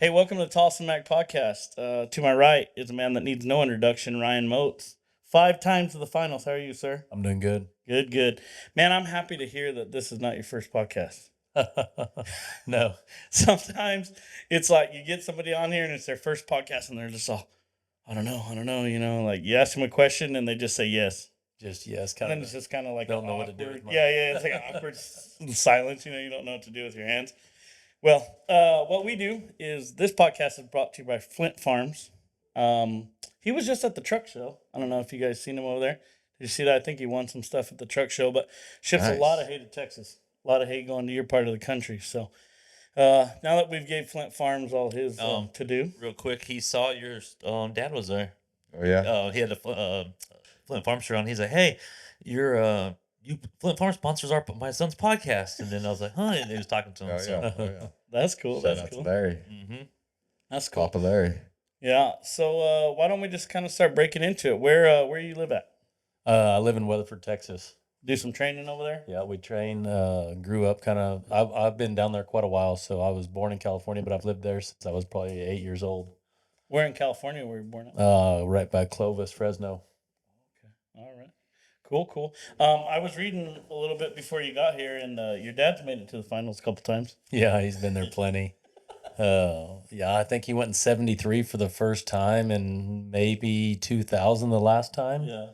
Hey, welcome to the Tolleson-Mack podcast. To my right is a man that needs no introduction, Ryan Motes. 5 times to the finals. How are you, sir? I'm doing good. Good, good. Man, I'm happy to hear that this is not your first podcast. No. Sometimes it's like you get somebody on here and it's their first podcast and they're just all, I don't know, like you ask them a question and they just say yes. Just yes, And kind then of. it's just kind of like Don't know what to do with Yeah, it's like an awkward silence. You don't know what to do with your hands. Well, what we do is this podcast is brought to you by Flint Farms. He was just at the truck show. I don't know if you guys seen him over there. Did you see that? I think he won some stuff at the truck show, but ships a lot of hay to Texas. A lot of hay going to your part of the country. So now that we've gave Flint Farms all his to do. Real quick, he saw your dad was there. Oh yeah. He had a Flint Farm shirt on. He's like, "Hey, your Flint Farm sponsors my son's podcast." And then I was like, "Huh?" And he was talking to him. Yeah. That's cool. Shout That's out cool. to Larry. Mm-hmm. That's cool. Papa Larry. Yeah. So why don't we just kind of start breaking into it? Where you live at? I live in Weatherford, Texas. Do some training over there? Yeah, we train. Grew up kind of. I've been down there quite a while. So I was born in California, but I've lived there since I was probably 8 years old. Where in California were you born at? Right by Clovis, Fresno. All right. Cool. I was reading a little bit before you got here, and your dad's made it to the finals a couple times. Yeah, he's been there plenty. Yeah, I think he went in 73 for the first time and maybe 2000 the last time. Yeah.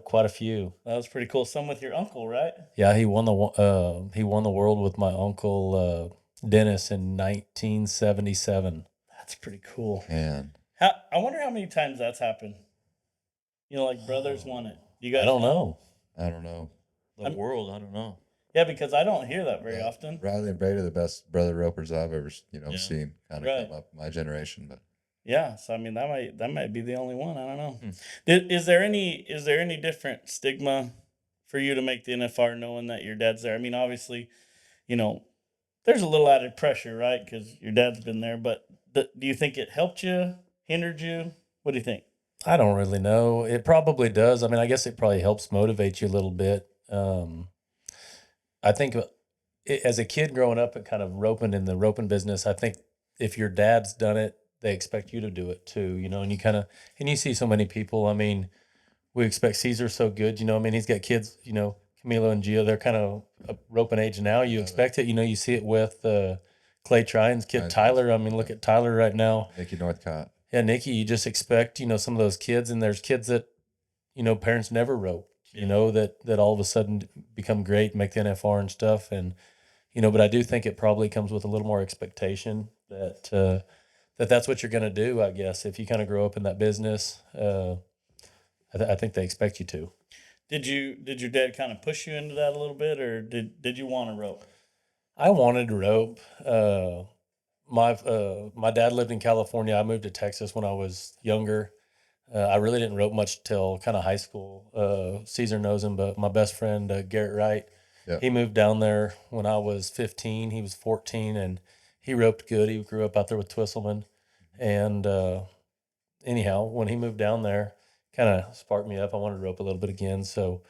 Quite a few. That was pretty cool. Some with your uncle, right? Yeah, he won the world with my uncle Dennis in 1977. That's pretty cool. Man. I wonder how many times that's happened. Like brothers won it. You guys? I don't know. I don't know. The world, I don't know. Yeah, because I don't hear that very Yeah. often. Riley and Brady are the best brother ropers I've ever Yeah. seen. Kind of Right. come up my generation, but Yeah, so I mean that might be the only one. I don't know. Hmm. Is there any different stigma for you to make the NFR knowing that your dad's there? I mean, obviously, there's a little added pressure, right? Because your dad's been there. But do you think it helped you, hindered you? What do you think? I don't really know. It probably does. I mean, I guess it probably helps motivate you a little bit. I think as a kid growing up and kind of roping in the roping business, I think if your dad's done it, they expect you to do it too, and you see so many people. I mean, we expect Caesar so good, I mean, he's got kids, Camilo and Gio, they're kind of a roping age now. You expect it, you see it with Clay Tryon's kid, Right. Tyler. I mean, look at Tyler right now. Nicky Northcott. Yeah, Nikki, you just expect, some of those kids, and there's kids that, parents never rope, that all of a sudden become great, make the NFR and stuff. And, but I do think it probably comes with a little more expectation that that's what you're going to do, I guess, if you kind of grow up in that business. I think they expect you to. Did your dad kind of push you into that a little bit, or did you want to rope? I wanted to rope. My dad lived in California. I moved to Texas when I was younger. I really didn't rope much till kind of high school. Caesar knows him, but my best friend, Garrett Wright, Yep. he moved down there when I was 15. He was 14, and he roped good. He grew up out there with Twisselman. And anyhow, when he moved down there, kind of sparked me up. I wanted to rope a little bit again. So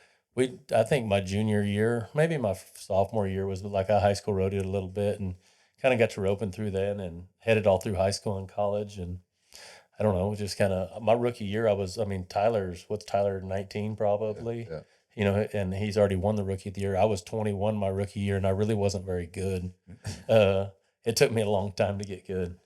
I think my junior year, maybe my sophomore year, was like a high school rodeo a little bit, and kind of got to roping through then and headed all through high school and college. And I don't know, just kind of my rookie year, what's Tyler, 19 probably? Yeah. And he's already won the rookie of the year. I was 21 my rookie year, and I really wasn't very good. It took me a long time to get good.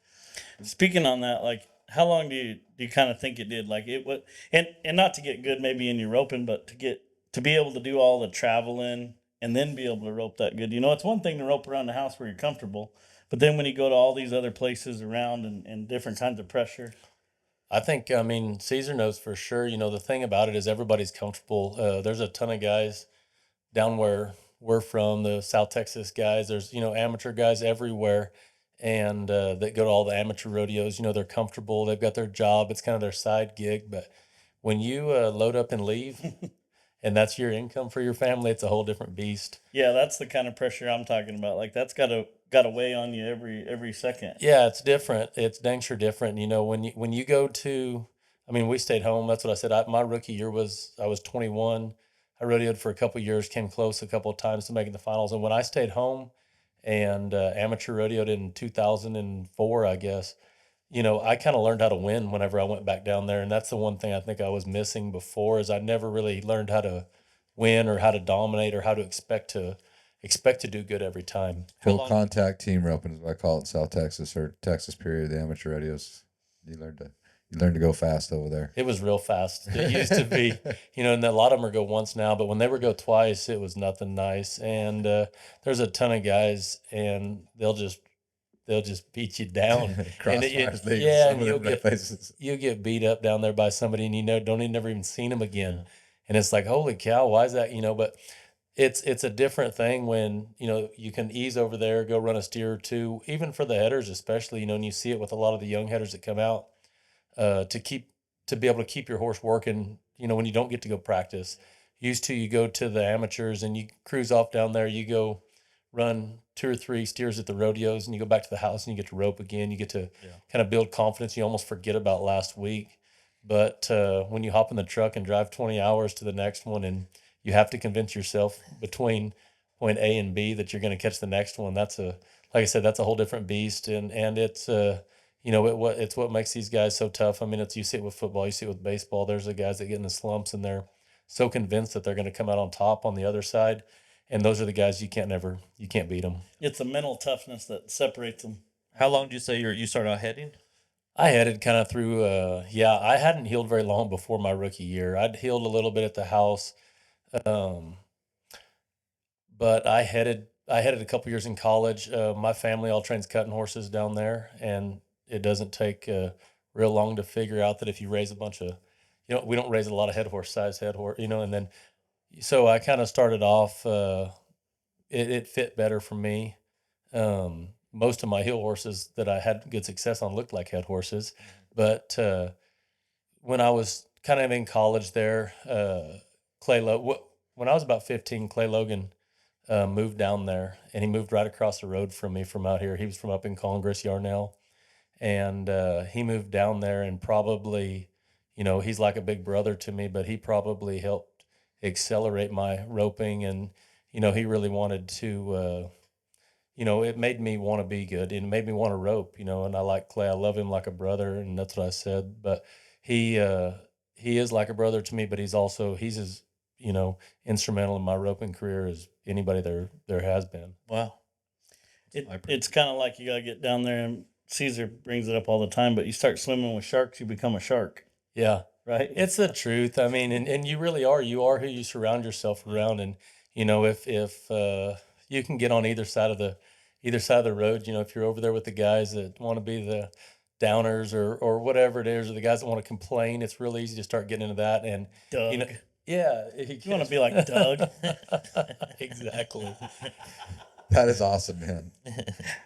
Speaking on that, like, how long do you kind of think it did? Like it would, and not to get good maybe in your roping, but to be able to do all the traveling and then be able to rope that good. It's one thing to rope around the house where you're comfortable, but then when you go to all these other places around and different kinds of pressure. I think, Caesar knows for sure. The thing about it is everybody's comfortable. There's a ton of guys down where we're from, the South Texas guys. There's, amateur guys everywhere, and that go to all the amateur rodeos. They're comfortable. They've got their job. It's kind of their side gig. But when you load up and leave, and that's your income for your family, it's a whole different beast. Yeah, that's the kind of pressure I'm talking about. Like that's got to weigh on you every second. Yeah, it's different. It's dang sure different. When you go to, we stayed home. That's what I said. My rookie year I was 21. I rodeoed for a couple of years, came close a couple of times to making the finals. And when I stayed home and amateur rodeoed in 2004, I guess. I kind of learned how to win whenever I went back down there, and that's the one thing I think I was missing before is I never really learned how to win or how to dominate or how to expect to do good every time. How Full long- contact team roping is what I call it in South Texas or Texas period. The amateur rodeos. You learn to go fast over there. It was real fast. It used to be, and a lot of them are go once now, but when they were go twice, it was nothing nice. And there's a ton of guys, and they'll just beat you down. Crossfires leagues. Yeah, Some and of them places. you'll get beat up down there by somebody, and never even seen them again. And it's like, holy cow, why is that? But it's a different thing when you can ease over there, go run a steer or two, even for the headers, especially and you see it with a lot of the young headers that come out to be able to keep your horse working. When you don't get to go practice, used to you go to the amateurs and you cruise off down there, you go run 2 or 3 steers at the rodeos, and you go back to the house and you get to rope again. You get to kind of build confidence. You almost forget about last week. But when you hop in the truck and drive 20 hours to the next one, and you have to convince yourself between point A and B that you're going to catch the next one, like I said, that's a whole different beast. And it's, it's what makes these guys so tough. I mean, you see it with football, you see it with baseball. There's the guys that get in the slumps and they're so convinced that they're going to come out on top on the other side. And those are the guys you can't beat them. It's a mental toughness that separates them. How long do you say you started out heading? I headed kind of through, I hadn't healed very long before my rookie year. I'd healed a little bit at the house. But I headed a couple years in college. My family all trains cutting horses down there, and it doesn't take real long to figure out that if you raise a bunch of, we don't raise a lot of head horse, and then, so I kind of started off, it fit better for me. Most of my heel horses that I had good success on looked like head horses, but when I was kind of in college there, when I was about 15, Clay Logan moved down there, and he moved right across the road from me from out here. He was from up in Congress, Yarnell, and he moved down there, and probably, he's like a big brother to me, but he probably helped accelerate my roping, and he really wanted to. It made me want to be good, and it made me want to rope. And I like Clay. I love him like a brother, and that's what I said. But he is like a brother to me, but he's as instrumental in my roping career as anybody there has been. Wow. It's kind of like you got to get down there, and Caesar brings it up all the time, but you start swimming with sharks, you become a shark. Yeah. Right? It's the truth. I mean, and you really are. You are who you surround yourself around. And, if you can get on either side of the road, if you're over there with the guys that want to be the downers or whatever it is, or the guys that want to complain, it's really easy to start getting into that. And, Doug. yeah. You want to be like Doug. Exactly. That is awesome, man.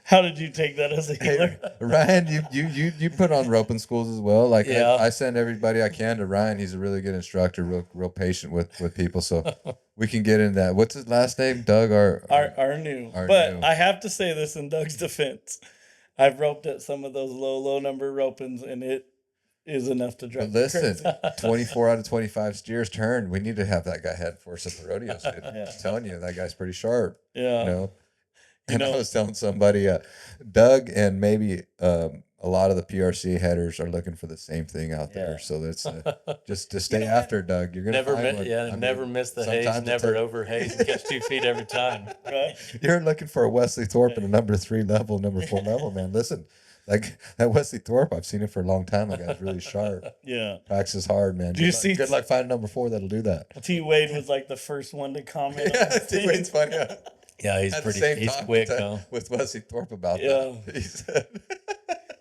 How did you take that as a healer? Ryan, you put on roping schools as well. Like Yeah. I send everybody I can to Ryan. He's a really good instructor, real patient with people. So we can get into that. What's his last name? Doug Our new. But I have to say this in Doug's defense. I've roped at some of those low number ropings, and it is enough to drive. But listen, crazy. 24 out of 25 steers turned. We need to have that guy head for us at the rodeos. Dude. Yeah. I'm telling you, that guy's pretty sharp. Yeah. And I was telling somebody, Doug and maybe a lot of the PRC headers are looking for the same thing out there. Yeah. So that's just to stay after Doug. You're gonna never miss the haze, sometimes never over haze, and catch 2 feet every time. Right? You're looking for a Wesley Thorpe in a number 3 level, number 4 level, man. Listen, like that Wesley Thorpe, I've seen it for a long time. That guy's really sharp. Yeah. Practices hard, man. Good luck finding number 4 that'll do that. T. Wade was like the first one to comment. Yeah, on this T. thing. Wade's funny. Yeah, he's quick, huh? With Wesley Thorpe about Yeah. that. He said,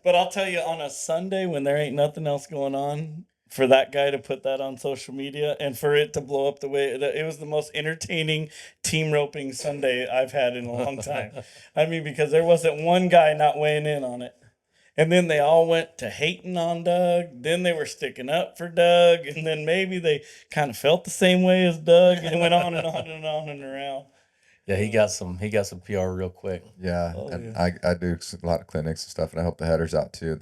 But I'll tell you, on a Sunday when there ain't nothing else going on, for that guy to put that on social media and for it to blow up the way it was, the most entertaining team roping Sunday I've had in a long time. I mean, because there wasn't one guy not weighing in on it. And then they all went to hating on Doug. Then they were sticking up for Doug. And then maybe they kind of felt the same way as Doug. And it went on and on and on and around. Yeah, he got some PR real quick. yeah, Oh, and yeah. I do a lot of clinics and stuff, and I help the headers out too.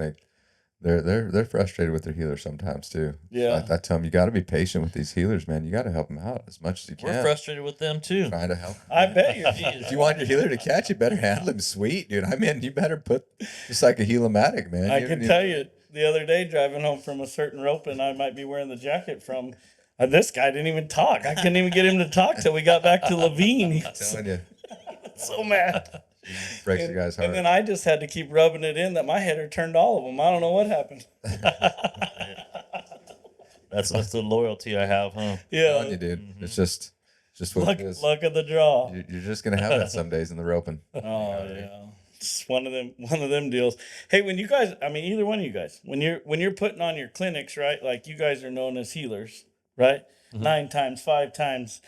they're frustrated with their healers sometimes too. Yeah. So I tell them, you got to be patient with these healers, man. You got to help them out as much as you can. We're frustrated with them too. Trying to help. I bet you. If you want your healer to catch, you better handle him sweet, dude. I mean, you better put just like a Heal-O-Matic, man. I can tell you the other day driving home from a certain rope, and I might be wearing the jacket from. This guy didn't even talk. I couldn't even get him to talk till we got back to Levine. I'm telling you, So mad. breaks the guy's heart. And then I just had to keep rubbing it in that my header turned all of them. I don't know what happened. That's the loyalty I have, huh? I'm Yeah. telling you, dude. It's just what Luck, it is. luck of the draw. You're just gonna have that some days in the roping. Oh yeah. It's one of them deals. Hey, when you guys, I mean, either one of you guys, when you're putting on your clinics, right? Like you guys are known as healers, right? 9 times, 5 times,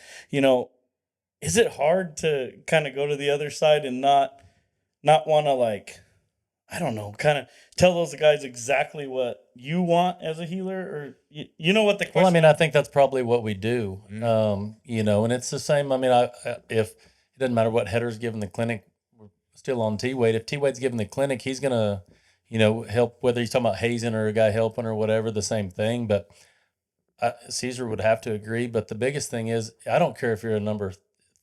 is it hard to kind of go to the other side and not want to, like, I don't know, kind of tell those guys exactly what you want as a healer, or you know what the question? Well, I mean, I think that's probably what we do. And it's the same. I mean, if it doesn't matter what header's given the clinic, we're still on T-Wade. If T-Wade's given the clinic, he's gonna, help, whether he's talking about hazing or a guy helping or whatever, the same thing. But Caesar would have to agree. But the biggest thing is, I don't care if you're a number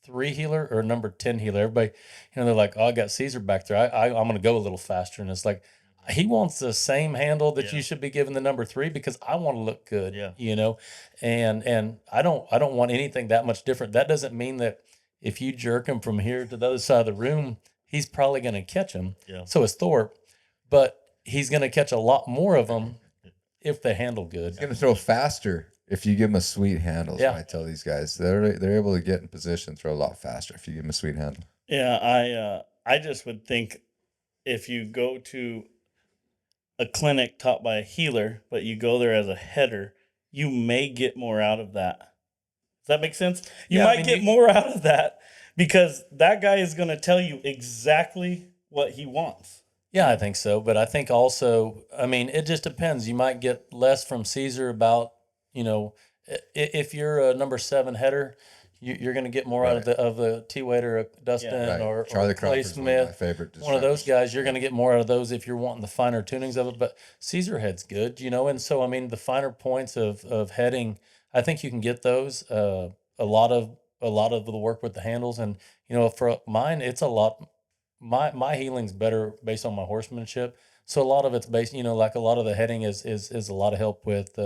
3 healer or a number 10 healer. Everybody, they're like, oh, I got Caesar back there. I'm going to go a little faster. And it's like, he wants the same handle that you should be giving the number 3 because I want to look good, and I don't want anything that much different. That doesn't mean that if you jerk him from here to the other side of the room, he's probably going to catch him. Yeah. So is Thorpe, but he's going to catch a lot more of them if they handle good. He's gonna throw faster if you give him a sweet handle. Yeah. I tell these guys, they're able to get in position, throw a lot faster if you give them a sweet handle. Yeah, I just would think if you go to a clinic taught by a healer, but you go there as a header, you may get more out of that. Does that make sense? You might get more out of that because that guy is going to tell you exactly what he wants. Yeah, I think so. But I think also, I mean, it just depends. You might get less from Caesar about, if you're a number 7 header, you're going to get more out of the T-Wade or a Dustin or Charlie Clay Crawford's one of my Smith. favorite. One of those guys, you're going to get more out of those if you're wanting the finer tunings of it. But Caesar head's good, and so, I mean, the finer points of heading, I think you can get those. A lot of the work with the handles, and for mine, it's a lot. My healing's better based on my horsemanship. So a lot of it's based, like a lot of the heading is a lot of help with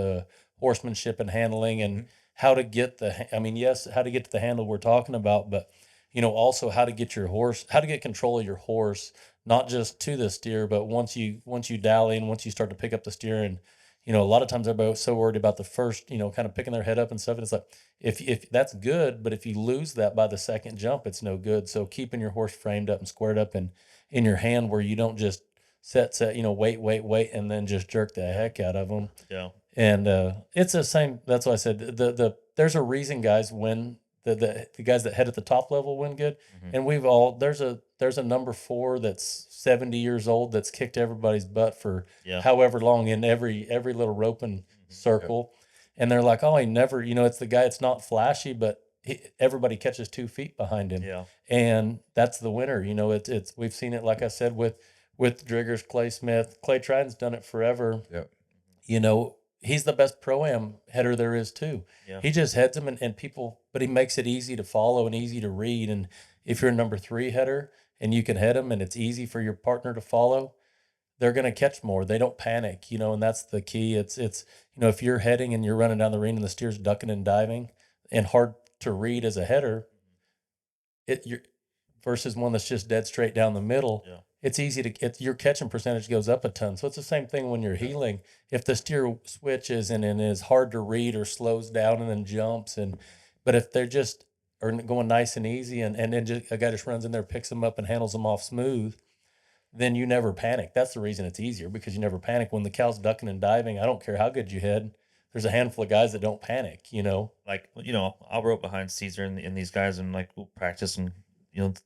horsemanship and handling and how to get how to get to the handle we're talking about, but also how to get control of your horse, not just to the steer, but once you dally and once you start to pick up the steer. And a lot of times everybody's so worried about the first, kind of picking their head up and stuff. And it's like, if that's good, but if you lose that by the second jump, it's no good. So keeping your horse framed up and squared up and in your hand where you don't just set, wait, and then just jerk the heck out of them. Yeah. And it's the same. That's why I said there's a reason guys win. The guys that head at the top level win good. And there's a number 4 that's 70 years old that's kicked everybody's butt for however long in every little roping circle. And they're like, oh, he never, it's the guy. It's not flashy, but everybody catches 2 feet behind him. Yeah. And that's the winner. It's we've seen it, like I said, with Driggers, Clay Smith. Clay Triton's done it forever. Yep. He's the best pro-am header there is too. Yeah. He just heads them and people, but he makes it easy to follow and easy to read. And if you're a number 3 header and you can head them and it's easy for your partner to follow, they're going to catch more. They don't panic, and that's the key. It's if you're heading and you're running down the ring and the steer's ducking and diving and hard to read as a header, versus one that's just dead straight down the middle. Yeah. It's easy to your catching percentage goes up a ton. So it's the same thing when you're healing. If the steer switches and is hard to read or slows down and then jumps, but if they're just are going nice and easy and then just a guy just runs in there, picks them up and handles them off smooth, then you never panic. That's the reason it's easier, because you never panic when the cow's ducking and diving. I don't care how good you head. There's a handful of guys that don't panic. Like I'll rope behind Caesar and these guys and like we'll practice and.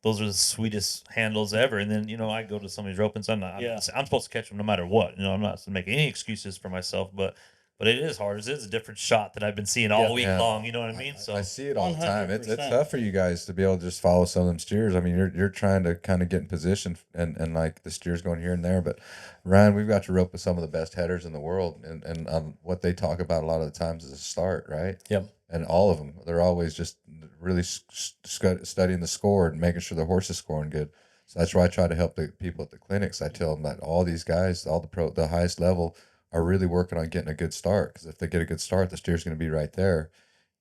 Those are the sweetest handles ever. And then, I go to somebody's rope and so I'm supposed to catch them no matter what. I'm not making any excuses for myself, but But it is hard. It is a different shot that I've been seeing all week Yeah. long. You know what I mean? So I see it all the time. It's 100%. tough for you guys to be able to just follow some of them steers. I mean, you're trying to kind of get in position and like the steers going here and there. But Ryan, we've got to rope with some of the best headers in the world, and what they talk about a lot of the times is a start, right? Yep. And all of them, they're always just really studying the score and making sure the horse is scoring good. So that's why I try to help the people at the clinics. I tell them that all these guys, all the highest level, are really working on getting a good start, because if they get a good start, the steer's going to be right there.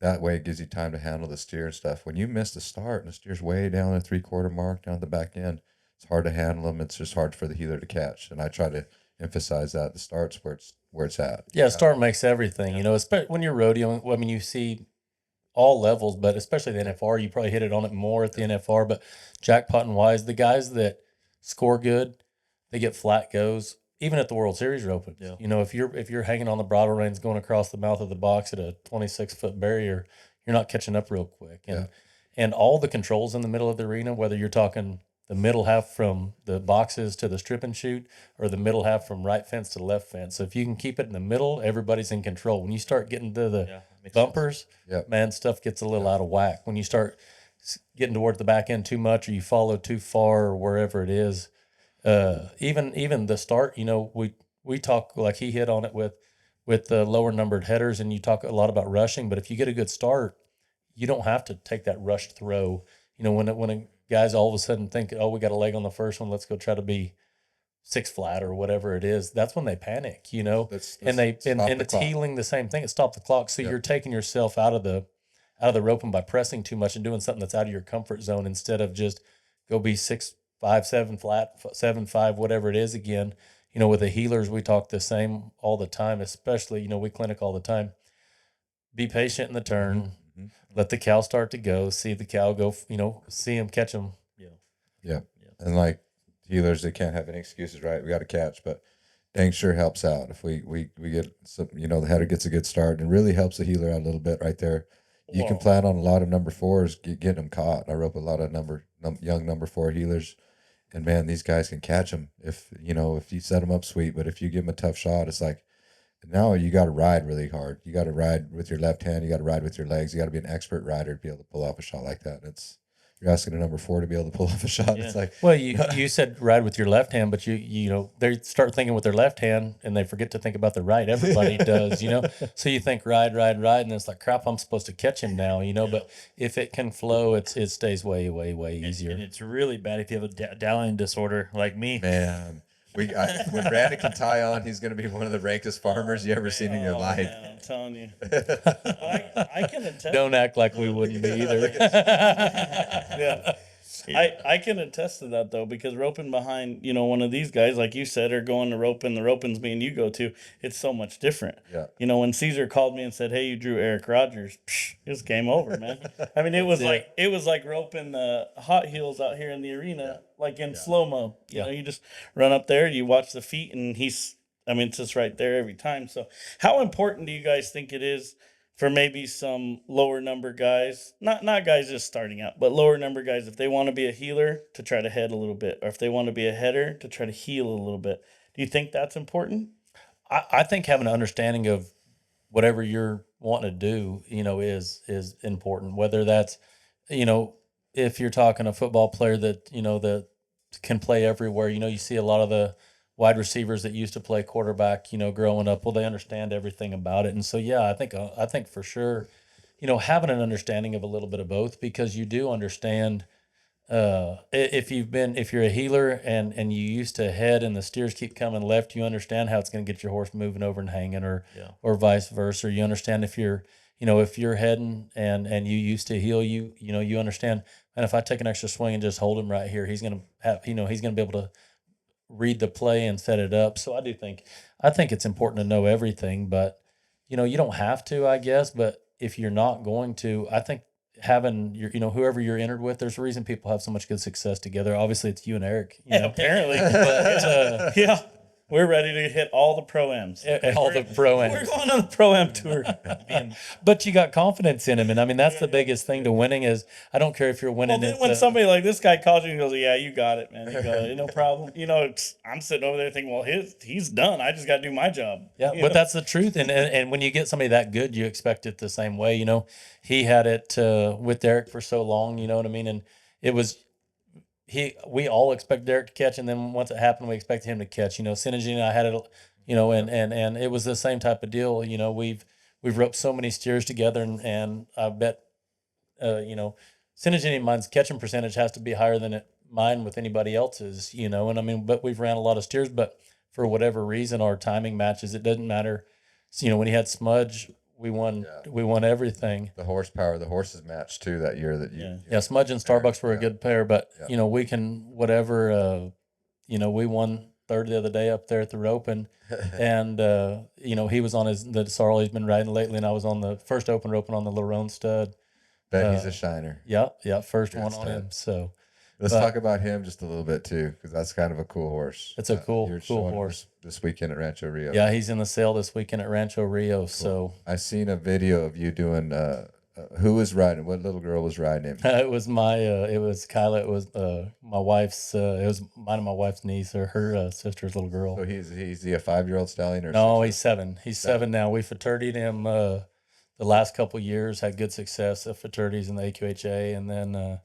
That way it gives you time to handle the steer and stuff. When you miss the start and the steer's way down the 3/4 mark, down at the back end, it's hard to handle them. It's just hard for the healer to catch. And I try to emphasize that the start's where it's at. Yeah, start makes everything. You know, especially when you're rodeoing. I mean, you see all levels, but especially the NFR, you probably hit it on it more at the NFR. But jackpotting wise, the guys that score good, they get flat goes. Even at the World Series Open, Yeah. you know, if you're hanging on the bridle reins going across the mouth of the box at a 26-foot barrier, you're not catching up real quick. And all the controls in the middle of the arena, whether you're talking the middle half from the boxes to the strip and shoot, or the middle half from right fence to left fence. So if you can keep it in the middle, everybody's in control. When you start getting to the makes bumpers, Yep. man, stuff gets a little out of whack. When you start getting towards the back end too much, or you follow too far, or wherever it is, even the start, you know, we talk, like he hit on it with the lower numbered headers, and you talk a lot about rushing. But if you get a good start, you don't have to take that rushed throw. You know, when a guys all of a sudden think, oh, we got a leg on the first one, let's go try to be 6 flat or whatever it is. That's when they panic, you know. And it's healing the same thing. It stopped the clock. So you're taking yourself out of the roping by pressing too much and doing something that's out of your comfort zone, instead of just go be 6'5", 7 flat, 7'5", whatever it is again. You know, with the healers, we talk the same all the time, especially, you know, we clinic all the time. Be patient in the turn. Mm-hmm. Let the cow start to go. See the cow go, you know, see him catch him. Yeah. And like healers, they can't have any excuses, right? We got to catch, but dang sure helps out if we get some, you know, the header gets a good start, and really helps the healer out a little bit right there. You can plan on a lot of number fours getting them caught. I rope a lot of young number 4 healers, and man, these guys can catch them if you set them up sweet. But if you give them a tough shot, it's like, now you got to ride really hard. You got to ride with your left hand. You got to ride with your legs. You got to be an expert rider to be able to pull off a shot like that. You're asking a number 4 to be able to pull off a shot. Yeah. It's like, Well, you said ride with your left hand, but you know, they start thinking with their left hand and they forget to think about the right. Everybody does, you know. So you think ride, and it's like, crap, I'm supposed to catch him now, you know. But if it can flow, it stays way easier. And it's really bad if you have a dallying disorder like me. man, when Brandon can tie on, he's going to be one of the rankest farmers you ever seen in your life. Man, I'm telling you. I can attest. Don't act like we wouldn't be either. Yeah. I can attest to that, though, because roping behind, you know, one of these guys, like you said, or going to roping, the roping's being you go to, it's so much different. Yeah. You know, when Caesar called me and said, "Hey, you drew Eric Rogers," it was game over, man. I mean, it was like roping the hot heels out here in the arena, like in slow mo. You know, you just run up there, you watch the feet, and it's just right there every time. So, how important do you guys think it is for maybe some lower number guys, not guys just starting out, but lower number guys, if they want to be a healer, to try to head a little bit, or if they want to be a header, to try to heal a little bit? Do you think that's important? I think having an understanding of whatever you're wanting to do, you know, is important. Whether that's, you know, if you're talking a football player that, you know, that can play everywhere, you know, you see a lot of the wide receivers that used to play quarterback, you know, growing up, well, they understand everything about it. And so, yeah, I think for sure, you know, having an understanding of a little bit of both, because you do understand, if you're a healer and you used to head and the steers keep coming left, you understand how it's going to get your horse moving over and hanging, or vice versa. You understand if you're heading and you used to heel, you know, you understand, and if I take an extra swing and just hold him right here, he's going to be able to read the play and set it up. So I think it's important to know everything, but, you know, you don't have to, I guess, but if you're not going to, I think having your, you know, whoever you're entered with, there's a reason people have so much good success together. Obviously it's you and Eric, you know? Apparently. But We're ready to hit all the pro-ams. All the pro-ams. We're going on the pro-am tour. But you got confidence in him, and I mean that's the biggest thing to winning is I don't care if you're Well, winning. then when somebody like this guy calls you and goes, "Yeah, you got it, man. You got it. No problem." I'm sitting over there thinking, "Well, he's done. I just got to do my job." Yeah, but that's the truth. And when you get somebody that good, you expect it the same way. He had it with Derek for so long. You know what I mean? And it was we all expect Derek to catch, and then once it happened, we expected him to catch. Synergy and I had it. And it was the same type of deal. We've roped so many steers together, and I bet Synergy and mine's catching percentage has to be higher than mine with anybody else's. And I mean, but we've ran a lot of steers, but for whatever reason, our timing matches. It doesn't matter. So, when he had Smudge, we won. Yeah. We won everything. The horsepower, the horses matched too that year. Smudge and Starbucks were a good pair, but we can whatever. We won third the other day up there at the rope, and he was on the sorrel he's been riding lately, and I was on the first open roping on the Larone stud. Bet he's a shiner. Yeah, first Good one stud. on him. So. Let's talk about him just a little bit too, because that's kind of a cool horse. It's a cool horse. This weekend at Rancho Rio. Yeah, he's in the sale this weekend at Rancho Rio. Cool. So I seen a video of you doing. Who was riding? What little girl was riding him? It was it was Kyla. It was my wife's. It was mine and my wife's niece or her sister's little girl. So he's a 5-year-old stallion or no? He's 7. He's 7 now. We fraternity'd him the last couple years. Had good success at fraternities in the AQHA, and then.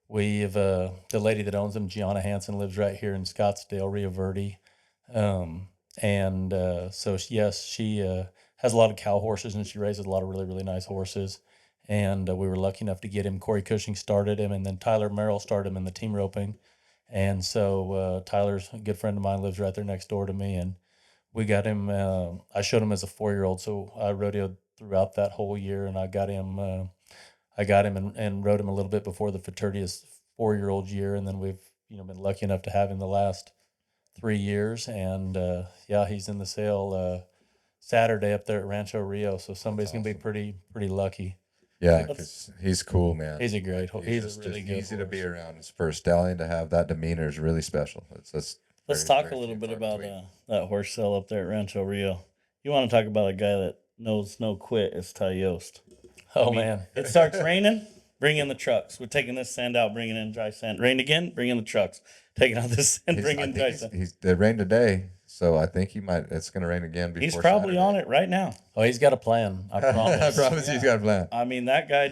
We've the lady that owns them, Gianna Hansen, lives right here in Scottsdale, Rio Verde, so she has a lot of cow horses and she raises a lot of really really nice horses, and we were lucky enough to get him. Corey Cushing started him, and then Tyler Merrill started him in the team roping, and so Tyler's a good friend of mine, lives right there next door to me, and we got him. I showed him as a 4-year-old, so I rodeoed throughout that whole year, and I got him. And rode him a little bit before the fraternity's 4-year-old year, and then we've been lucky enough to have him the last 3 years, and he's in the sale Saturday up there at Rancho Rio. So somebody's gonna be pretty lucky. Yeah, because he's cool, man. He's a great horse. He's a really good easy horse. to be around. For a stallion to have that demeanor is really special. Let's talk a little bit about that horse sale up there at Rancho Rio. You want to talk about a guy that knows no quit? It's Ty Yost. Oh, man. It starts raining, bring in the trucks. We're taking this sand out, bringing in dry sand. Rain again, bring in the trucks. Taking out this sand, bring in dry sand. It rained today, so I think it's going to rain again before He's probably Saturday. on it right now. Oh, he's got a plan. I promise. I promise he's got a plan. I mean, that guy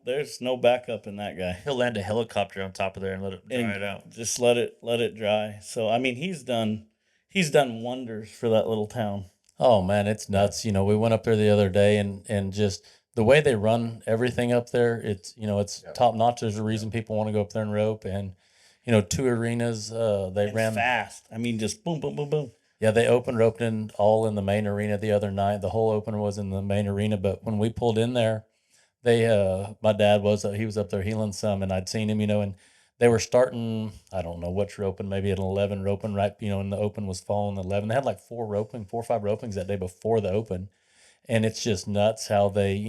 there's no backup in that guy. He'll land a helicopter on top of there and let it dry it out. Just let it dry. So, I mean, he's done wonders for that little town. Oh, man, it's nuts. We went up there the other day and just the way they run everything up there, it's top notch. There's a reason people want to go up there and rope. And, 2 arenas, they ran fast. I mean, just boom, boom, boom, boom. Yeah, they roped all in the main arena the other night. The whole opener was in the main arena. But when we pulled in there, my dad he was up there healing some, and I'd seen him, and they were starting, I don't know which roping, maybe at 11 roping, right? And the open was falling 11. They had like 4 or 5 ropings that day before the open. And it's just nuts how they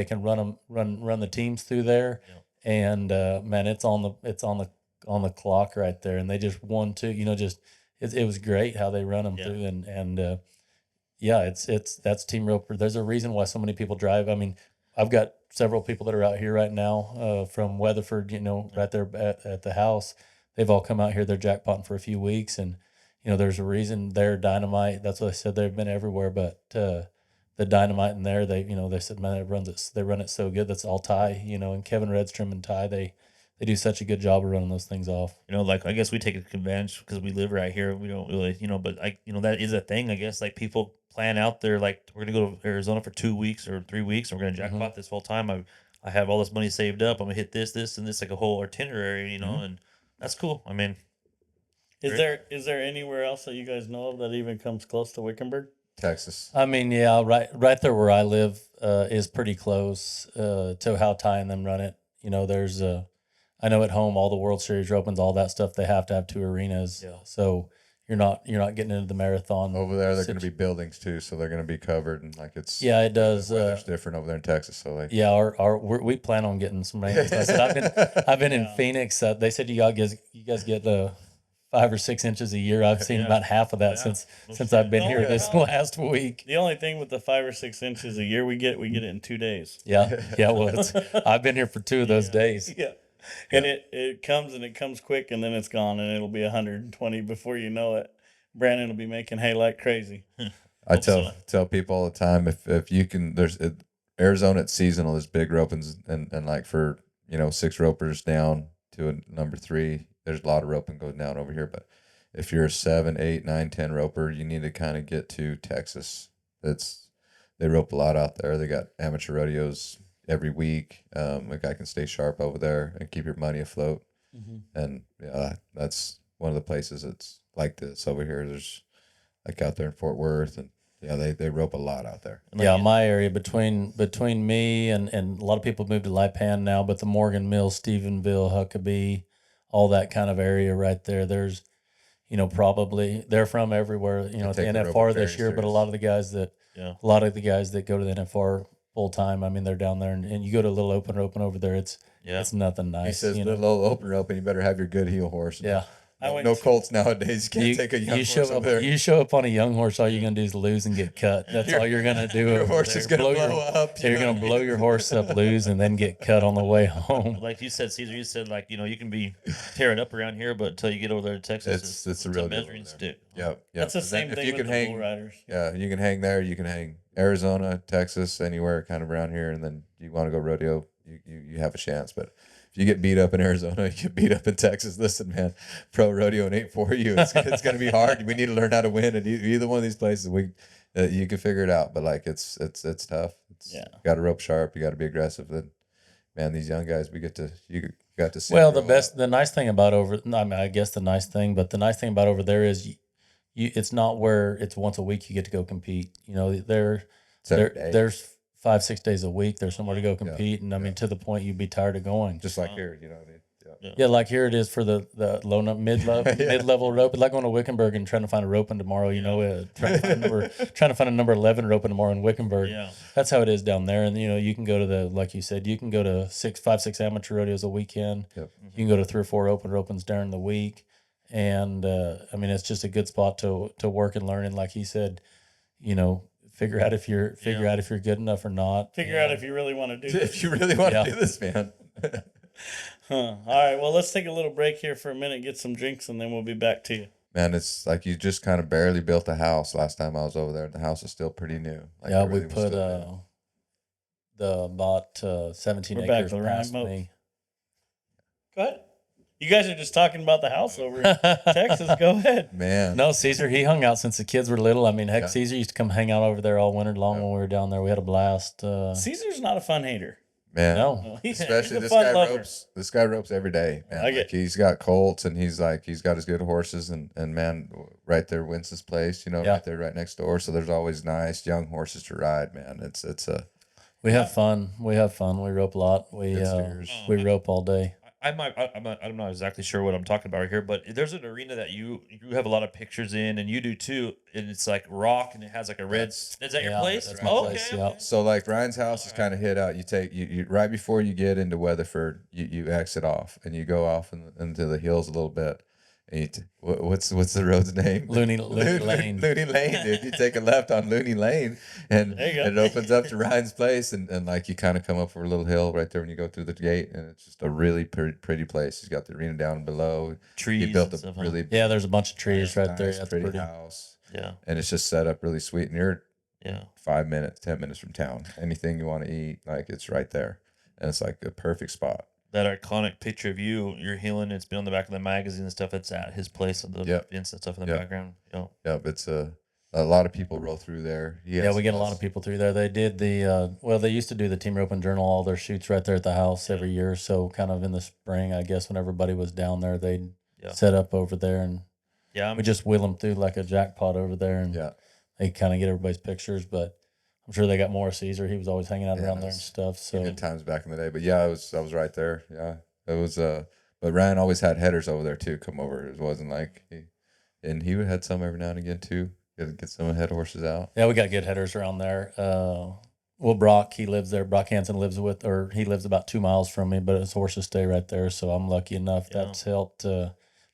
can run the teams through there. Yeah. And man, it's on the clock right there. And they just won too, it was great how they run them through. And that's team roper. There's a reason why so many people drive. I mean, I've got several people that are out here right now from Weatherford, right there at the house. They've all come out here. They're jackpotting for a few weeks. And, there's a reason they're Dynamite. That's what I said. They've been everywhere. But the Dynamite in there, they said, man, they run it so good. That's all Ty, and Kevin Redstrom and Ty, they do such a good job of running those things off. Like, I guess we take advantage because we live right here. We don't really, but that is a thing. I guess like people plan out there, like we're going to go to Arizona for 2 weeks or 3 weeks. And we're going to jackpot this whole time. I have all this money saved up. I'm going to hit this, and this, like a whole itinerary, and that's cool. I mean, is there anywhere else that you guys know of that even comes close to Wickenburg? Texas. I mean, yeah, right there where I live is pretty close to how Ty and them run it. There's I know at home all the World Series opens, all that stuff, they have to have 2 arenas. Yeah. So you're not getting into the marathon. Over there, they're going to be buildings too, so they're going to be covered, and like it's it does. It's different over there in Texas, so like we plan on getting some rain. I said I've been in Phoenix. They said you guys get 5 or 6 inches a year. I've seen about half of that since I've been here this last week. The only thing with the 5 or 6 inches a year we get it in 2 days. Yeah. Well, I've been here for 2 of those days. Yeah. And it comes quick, and then it's gone, and it'll be 120 before you know it. Brandon will be making hay like crazy. I tell people all the time, if you can, Arizona, it's seasonal. There's big ropings, and like for 6 ropers down to a number 3, there's a lot of roping going down over here. But if you're a 7, 8, 9, 10 roper, you need to kind of get to Texas. They rope a lot out there. They got amateur rodeos every week. A guy can stay sharp over there and keep your money afloat. And that's one of the places that's like this over here. There's like out there in Fort Worth, and they rope a lot out there. Yeah, my area between me and a lot of people moved to Lipan now, but the Morgan Mill, Stephenville, Huckabee, all that kind of area right there. There's, probably they're from everywhere. At the NFR this year, but a lot of the guys that go to the NFR full time. I mean, they're down there, and you go to a little open over there. It's nothing nice. He says the little open rope, and you better have your good heel horse. Yeah. No colts nowadays. You can't take a young horse over there. You show up on a young horse, all you're going to do is lose and get cut. That's all you're going to do. Your horse is going to blow up. You're going to blow your horse up, lose, and then get cut on the way home. Like you said, Caesar, you said you can be tearing up around here, but until you get over there to Texas, it's a real measuring stick. Yeah. That's the same thing with the bull riders. Yeah, you can hang there. You can hang Arizona, Texas, anywhere kind of around here, and then you want to go rodeo, you have a chance. But if you get beat up in Arizona, you get beat up in Texas. Listen, man, pro rodeoing ain't for you. It's going to be hard. We need to learn how to win. And either one of these places, you can figure it out. But like it's tough. You got to rope sharp. You got to be aggressive. Then, man, these young guys, you got to see. Well, the nice thing about I guess the nice thing about over there is it's not where it's once a week you get to go compete. There's 5-6 days a week. There's somewhere to go compete, and I mean to the point you'd be tired of going. Just like here, you know what I mean? Yeah, like here it is for the low mid level rope. It's like going to Wickenburg and trying to find a roping tomorrow. Trying to find a number 11 roping tomorrow in Wickenburg. Yeah, that's how it is down there. And you can go to like you said, you can go to 5-6 amateur rodeos a weekend. Yep. You can go to 3 or 4 open ropings during the week, and I mean it's just a good spot to work and learn. And like he said, figure out if you're good enough or not. Figure out if you really want to do this. If you really want to do this, man. All right, well, let's take a little break here for a minute, get some drinks, and then we'll be back to you. Man, it's like you just kind of barely built a house last time I was over there. The house is still pretty new. Like we put bought 17 We're back acres with past Ryan me. Go ahead. You guys are just talking about the house over in Texas. Go ahead. Man. No, Caesar, he hung out since the kids were little. I mean, heck, Caesar used to come hang out over there all winter long when we were down there. We had a blast. Caesar's not a fun hater. Man, no, especially he's a this guy ropes every day. Man, he's got colts, and he's got his good horses, and man, right there wins his place. Right there, right next door. So there's always nice young horses to ride. Man, we have fun. We rope a lot. We rope all day. I'm not exactly sure what I'm talking about right here, but there's an arena that you have a lot of pictures in, and you do too, and it's like rock, and it has like a red. Is that your place? That's my place. Yeah. So like Ryan's house is kind of hid out. You right before you get into Weatherford, you exit off, and you go off into the hills a little bit. And what's the road's name? Looney Lane. Looney Lane, dude. You take a left on Looney Lane, and it opens up to Ryan's place, and like you kind of come up for a little hill right there when you go through the gate, and it's just a really pretty place. He's got the arena down below. Trees. He built a really there's a bunch of trees right there. That's pretty house. Yeah, and it's just set up really sweet, and you're 5 minutes, 10 minutes from town. Anything you want to eat, like it's right there, and it's like a perfect spot. That iconic picture of you're healing. It's been on the back of the magazine and stuff. It's at his place of the events and stuff in the background. It's a lot of people roll through there. We get a lot of people through there. They did they used to do the Team Roping Journal, all their shoots right there at the house every year. So kind of in the spring, I guess, when everybody was down there, they'd set up over there, and we just wheel them through like a jackpot over there, and they kind of get everybody's pictures. But I'm sure they got more Caesar. He was always hanging out around there and stuff. So good times back in the day. But I was right there. Yeah, it was. But Ryan always had headers over there too. Come over. It wasn't like he would had some every now and again too. Get some head horses out. Yeah, we got good headers around there. Brock, he lives there. Brock Hansen he lives about 2 miles from me, but his horses stay right there. So I'm lucky enough. That's helped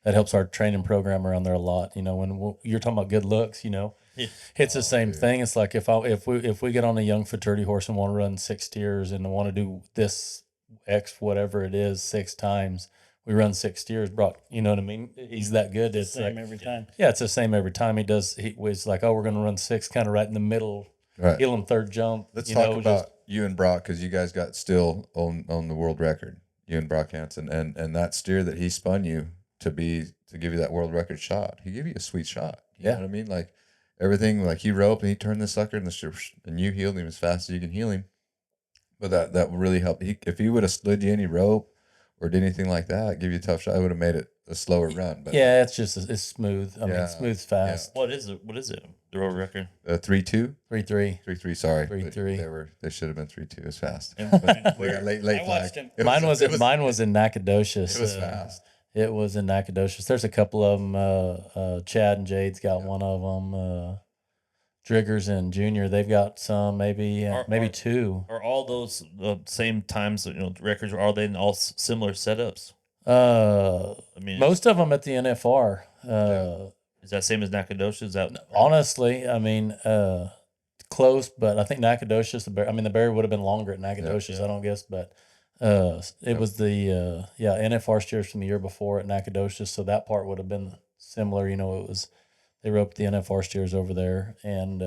that helps our training program around there a lot. You know, when you're talking about good looks, you know, it's the same thing. It's like if we get on a young futurity horse and want to run 6 steers and want to do this X whatever it is 6 times, we run 6 steers. Brock, you know what I mean? He's that good. It's Same like every time. yeah, it's the same every time. He does. He was like, oh, we're going to run 6, kind of right in the middle, Right. heel and third jump. Let's you talk know, about you and Brock, because you guys got still on the world record. You and Brock Hansen, and that steer that he spun you to give you that world record shot. He gave you a sweet shot. You know what I mean? Like everything, like he roped and he turned the sucker and you healed him as fast as you can heal him. But that really helped. If he would have slid you any rope or did anything like that, give you a tough shot, it would have made it a slower run. But yeah, it's just it's smooth. I mean, it's smooth fast. What is it? The world record? 3-2, 3-3. 3-3. Sorry, 3-3. They should have been 3-2. It was fast. Yeah. But they got late I flag. watched him. Mine was in Nacogdoches. It was fast. It was in Nacogdoches. There's a couple of them. Chad and Jade's got one of them. Driggers and Junior, they've got some, maybe 2. Are all those the same times? Records. Are they in all similar setups? I mean, most of them at the NFR. Is that same as Nacogdoches? Is that Honestly, I mean, close, but I think Nacogdoches. The barrier would have been longer at Nacogdoches. I don't guess, but it was the NFR steers from the year before at Nacogdoches, so that part would have been similar. You know, it was they roped the NFR steers over there, and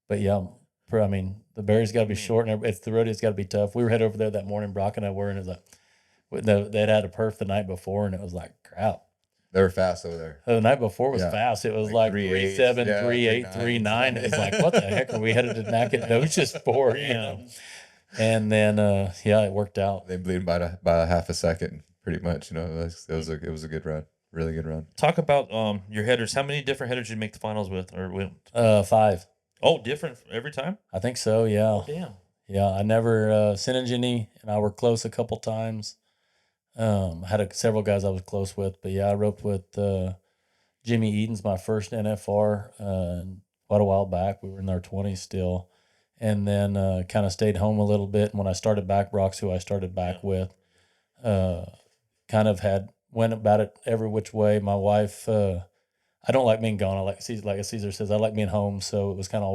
but yeah, I mean, the barrier's got to be short, and the rodeo's got to be tough. We were headed over there that morning, Brock and I were, and it was like they'd had a perf the night before, and it was like crap. They were fast over there. The night before was fast. It was like 3.8, 3.7, 3.8, 3.9. It was like, what the heck are we headed to Nacogdoches for? You know? And then, it worked out. They bleed by a half a second, pretty much. You know, it was a good run, really good run. Talk about your headers. How many different headers did you make the finals with, or win? 5. Oh, different every time. I think so. Yeah. Damn. Yeah. I never Sinangini and I were close a couple times. I had several guys I was close with, but yeah, I roped with Jimmy Eden's my first NFR quite a while back. We were in our 20s still, and then kind of stayed home a little bit. And when I started back, Brock's who I started back with, kind of went about it every which way. My wife, I don't like being gone. Like Caesar says, I like being home. So it was kind of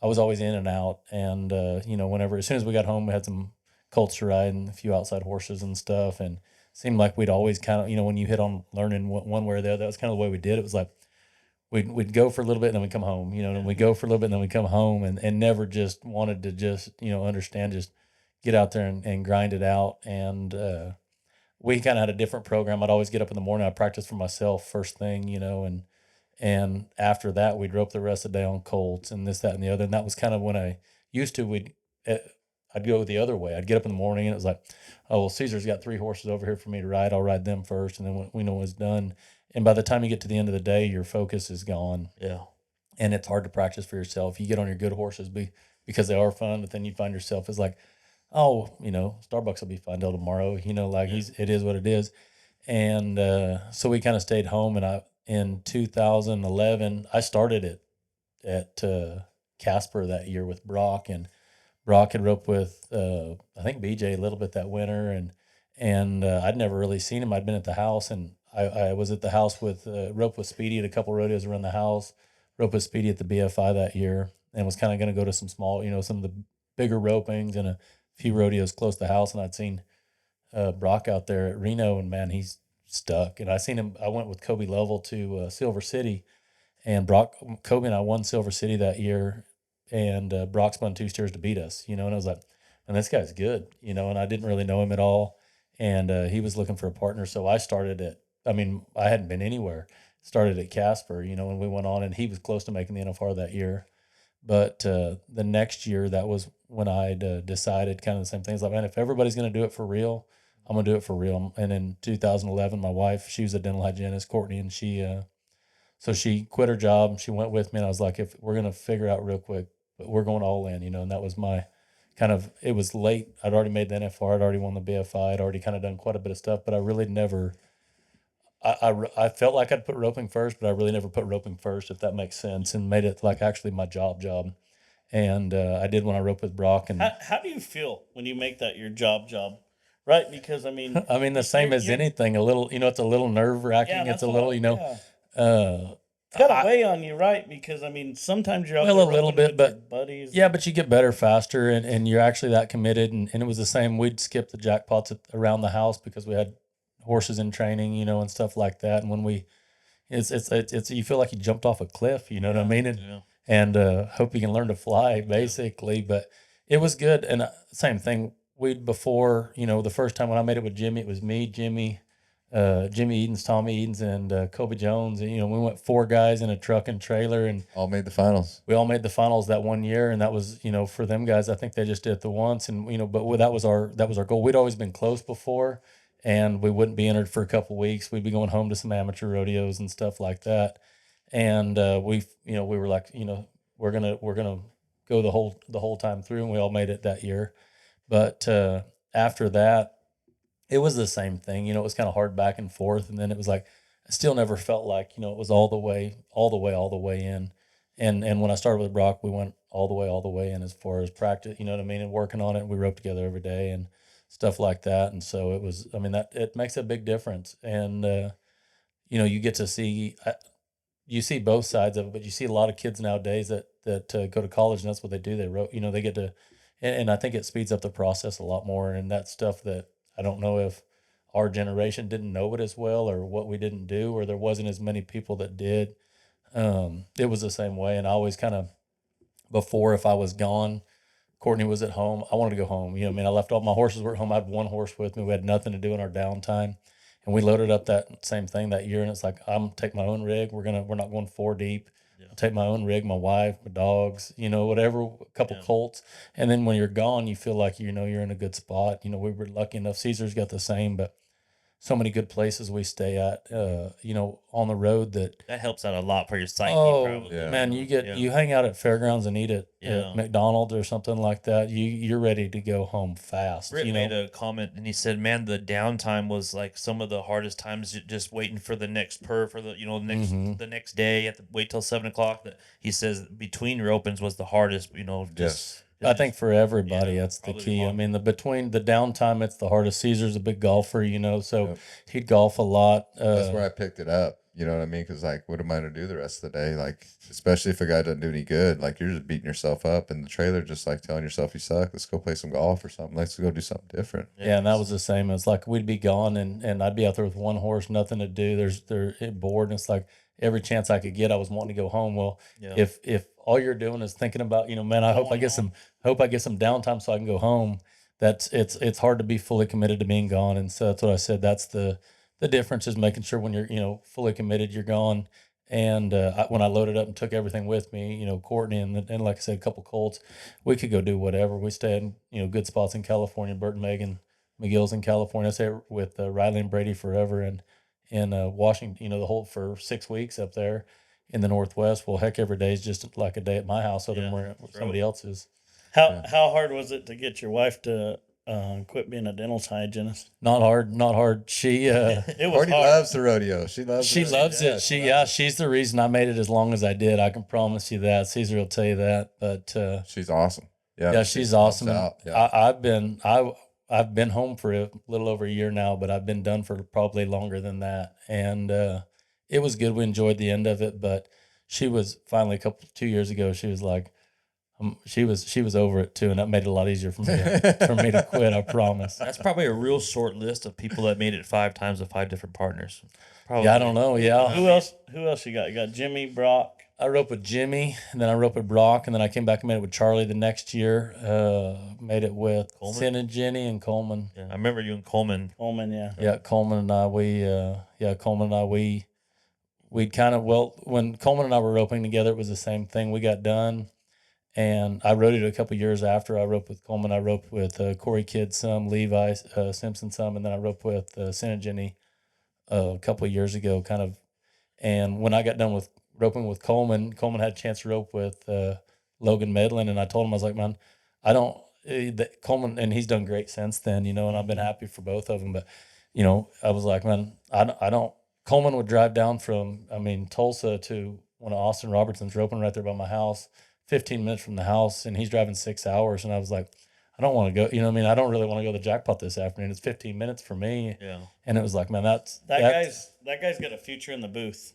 I was always in and out. And as soon as we got home, we had some colts to ride and a few outside horses and stuff, and it seemed like we'd always kind of, when you hit on learning one way or the other, that was kind of the way we did it. It was like we'd go for a little bit and then we'd come home, and we'd go for a little bit and then we'd come home, and never just wanted to just understand, just get out there and grind it out. And we kind of had a different program. I'd always get up in the morning, I'd practice for myself first thing, and after that we'd rope the rest of the day on colts and this, that, and the other. And that was kind of when I used to I'd go the other way. I'd get up in the morning and it was like, oh, well, Caesar's got 3 horses over here for me to ride. I'll ride them first. And then when we know it's done. And by the time you get to the end of the day, your focus is gone. Yeah. And it's hard to practice for yourself. You get on your good horses because they are fun, but then you find yourself, it's like, oh, Starbucks will be fine till tomorrow. It is what it is. And so we kind of stayed home. And in 2011, I started at Casper that year with Brock, and Brock had roped with I think BJ a little bit that winter, and I'd never really seen him. I'd been at the house, and I was at the house with roped with Speedy at a couple rodeos around the house, roped with Speedy at the BFI that year, and was kind of going to go to some small, some of the bigger ropings and a few rodeos close to the house. And I'd seen Brock out there at Reno, and man, he's stuck. And I seen him. I went with Kobe Lovell to Silver City, and Kobe and I won Silver City that year. And Brock spun 2 steers to beat us, and I was like, and this guy's good, and I didn't really know him at all. And he was looking for a partner. So I I hadn't been anywhere, started at Casper, and we went on, and he was close to making the NFR that year. But the next year, that was when I'd decided kind of the same things. Like, man, if everybody's going to do it for real, I'm going to do it for real. And in 2011, my wife, she was a dental hygienist, Courtney, and so she quit her job. She went with me, and I was like, if we're going to figure out real quick, but we're going all in, and that was my it was late. I'd already made the NFR. I'd already won the BFI. I'd already kind of done quite a bit of stuff, but I really never, I felt like I'd put roping first, but I really never put roping first, if that makes sense, and made it like actually my job. And I did when I roped with Brock. And how do you feel when you make that your job, right? Because I mean, I mean, the same as anything, a little, it's a little nerve wracking. Yeah, It's that's a what little, yeah. uh, It's got to weigh on you, right? Because I mean, sometimes you're out well, there a little roping bit, with your but buddies. yeah, but you get better faster and you're actually that committed. And it was the same. We'd skip the jackpots around the house because we had horses in training, and stuff like that. And when it's you feel like you jumped off a cliff, you know what I mean? And hope you can learn to fly basically. But it was good. And same thing. Before, the first time when I made it with Jimmy, it was me, Jimmy Edens, Tommy Edens, and Kobe Jones. And, we went 4 guys in a truck and trailer, and All made the finals. we all made the finals that one year. And that was, for them guys, I think they just did it the once. And, but that was our goal. We'd always been close before, and we wouldn't be entered for a couple of weeks. We'd be going home to some amateur rodeos and stuff like that. And we were like, we're gonna go the whole time through, and we all made it that year. But after that, it was the same thing. It was kind of hard back and forth, and then it was like I still never felt like it was all the way in. And when I started with Brock, we went all the way in as far as practice. You know what I mean? And working on it, we roped together every day and stuff like that. And so it was. I mean, that it makes a big difference. And you get to see. You see both sides of it, but you see a lot of kids nowadays that go to college, and that's what they do. They wrote, they get to, and I think it speeds up the process a lot more. And that's stuff that I don't know if our generation didn't know it as well, or what we didn't do, or there wasn't as many people that did. It was the same way, and I always kind of before, if I was gone, Courtney was at home, I wanted to go home. I left all my horses were at home. I had one horse with me. We had nothing to do in our downtime. And we loaded up that same thing that year, and it's like I'm take my own rig. We're not going 4 deep. I'll take my own rig, my wife, my dogs, whatever, a couple colts. And then when you're gone, you feel like you're in a good spot. We were lucky enough. Caesar's got the same, but so many good places we stay at, on the road that helps out a lot for your psyche. oh probably. man, you hang out at fairgrounds and eat at McDonald's or something like that. You're ready to go home fast. Britt made a comment and he said, "Man, the downtime was like some of the hardest times. Just waiting for the next for the the next day. You have to wait till 7 o'clock." That he says between your opens was the hardest. Just. I think for everybody, that's the key. I mean, between the downtime, it's the hardest. Caesar's a big golfer, so he'd golf a lot. That's where I picked it up. You know what I mean? Because what am I going to do the rest of the day? Like, especially if a guy doesn't do any good, like you're just beating yourself up in the trailer, just like telling yourself you suck. Let's go play some golf or something. Let's go do something different. Yeah, and that was the same. It's like we'd be gone, and I'd be out there with one horse, nothing to do. They're bored, and it's like every chance I could get, I was wanting to go home. Well, if all you're doing is thinking about, man, I hope I get some downtime so I can go home. It's hard to be fully committed to being gone, and so that's what I said. That's the difference is making sure when you're fully committed, you're gone. And when I loaded up and took everything with me, Courtney and like I said, a couple colts, we could go do whatever. We stayed in good spots in California. Bert and Megan McGill's in California. I stayed with Riley and Brady forever, and in Washington, the whole for 6 weeks up there in the Northwest. Well, heck, every day is just like a day at my house, other than where somebody else's. How hard was it to get your wife to quit being a dental hygienist? Not hard. She it was Courtney hard. loves the rodeo. She loves it. She's the reason I made it as long as I did. I can promise you that. Caesar will tell you that. But she's awesome. Yeah, she's awesome. Yeah. I've been home for a little over a year now, but I've been done for probably longer than that. And it was good. We enjoyed the end of it, but she was finally 2 years ago. She was like, she was over it too, and that made it a lot easier for me to quit. I promise. That's probably a real short list of people that made it 5 times with 5 different partners. Probably. Yeah, I don't know. Yeah. Who else you got? You got Jimmy, Brock. I roped with Jimmy, and then I roped with Brock, and then I came back and made it with Charlie the next year. Made it with Sin and Jenny and Coleman. Yeah, I remember you and Coleman. Coleman, yeah. Yeah, Coleman and I, we'd kind of, when Coleman and I were roping together, it was the same thing. We got done, and I rode it a couple years after I roped with Coleman. I roped with Corey Kidd some, Levi Simpson some, and then I roped with Sin and Jenny a couple of years ago, kind of. And when I got done with roping with Coleman had a chance to rope with Logan Medlin, and I told him, I was like, man, I don't Coleman, and he's done great since then, and I've been happy for both of them, but I was like, man, I don't. Coleman would drive down from Tulsa to one of Austin Robertson's roping right there by my house, 15 minutes from the house, and he's driving 6 hours, and I was like, I don't want to go. You know what I mean? I don't really want to go to the jackpot this afternoon. It's 15 minutes for me. Yeah. And it was like, man, that's That guy's got a future in the booth.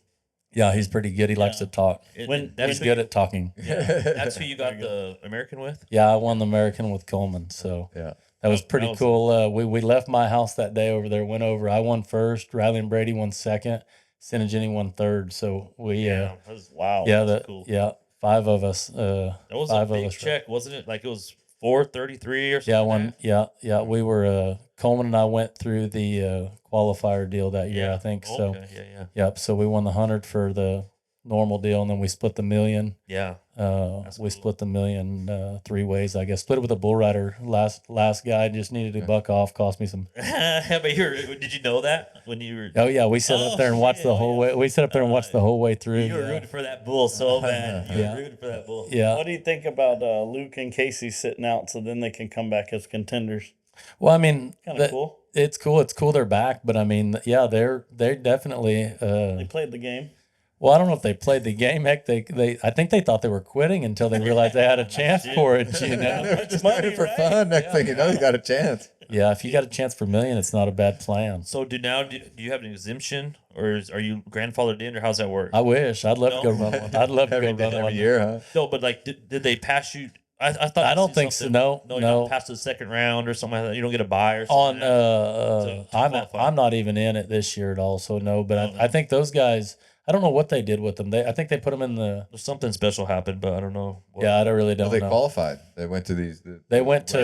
yeah, he's pretty good. He likes to talk. That's He's good at talking. That's who you got the American with. Yeah, I won the American with Coleman, so Yeah. that was pretty that was- cool. We left my house that day over there, went over. I won first. Riley and Brady won second. Sin and Jenny won third. So we That was Wow. that's cool. yeah, 5 of us. That was five a of big us. check, wasn't it? Like it was 433 or something. Yeah, like one. that? Yeah. We were Coleman and I went through the qualifier deal that year. I think so. Okay. Yeah. Yep. So we won the 100 for the normal deal, and then we split the million. Yeah. We cool. split the million 3 ways, I guess. Split it with a bull rider. Last guy just needed to buck off. Cost me some. But did you know that when you were? Oh yeah, we sat up there and watched the whole way. We sat up there and watched the whole way through. You were rooting for that bull so bad. You Yeah. were rooting for that bull. Yeah. What do you think about Luke and Casey sitting out so then they can come back as contenders? Well, I mean, Kind of cool. It's cool. It's cool they're back, but I mean, yeah, they're definitely. They played the game. Well, I don't know if they played the game. Heck, I think they thought they were quitting until they realized they had a chance for it. You know. They were just money, doing it for right? fun. Next thing you know, you got a chance. Yeah, if you got a chance for a million, it's not a bad plan. So do you have an exemption, or are you grandfathered in, or how's that work? I wish. I'd love to go run one. I'd love to go run Every one. year, huh? No, but like, did they pass you? I thought I don't seen think so. something- No, you're no. not past the second round or something like that. You don't get a buy or On something. To qualify. I'm not even in it this year at all. So no, but No, no. I think those guys. I don't know what they did with them. I think they put them in the. There's something special happened, but I don't know. what. Yeah, I really Well, don't they know. qualified. They went to these. They went to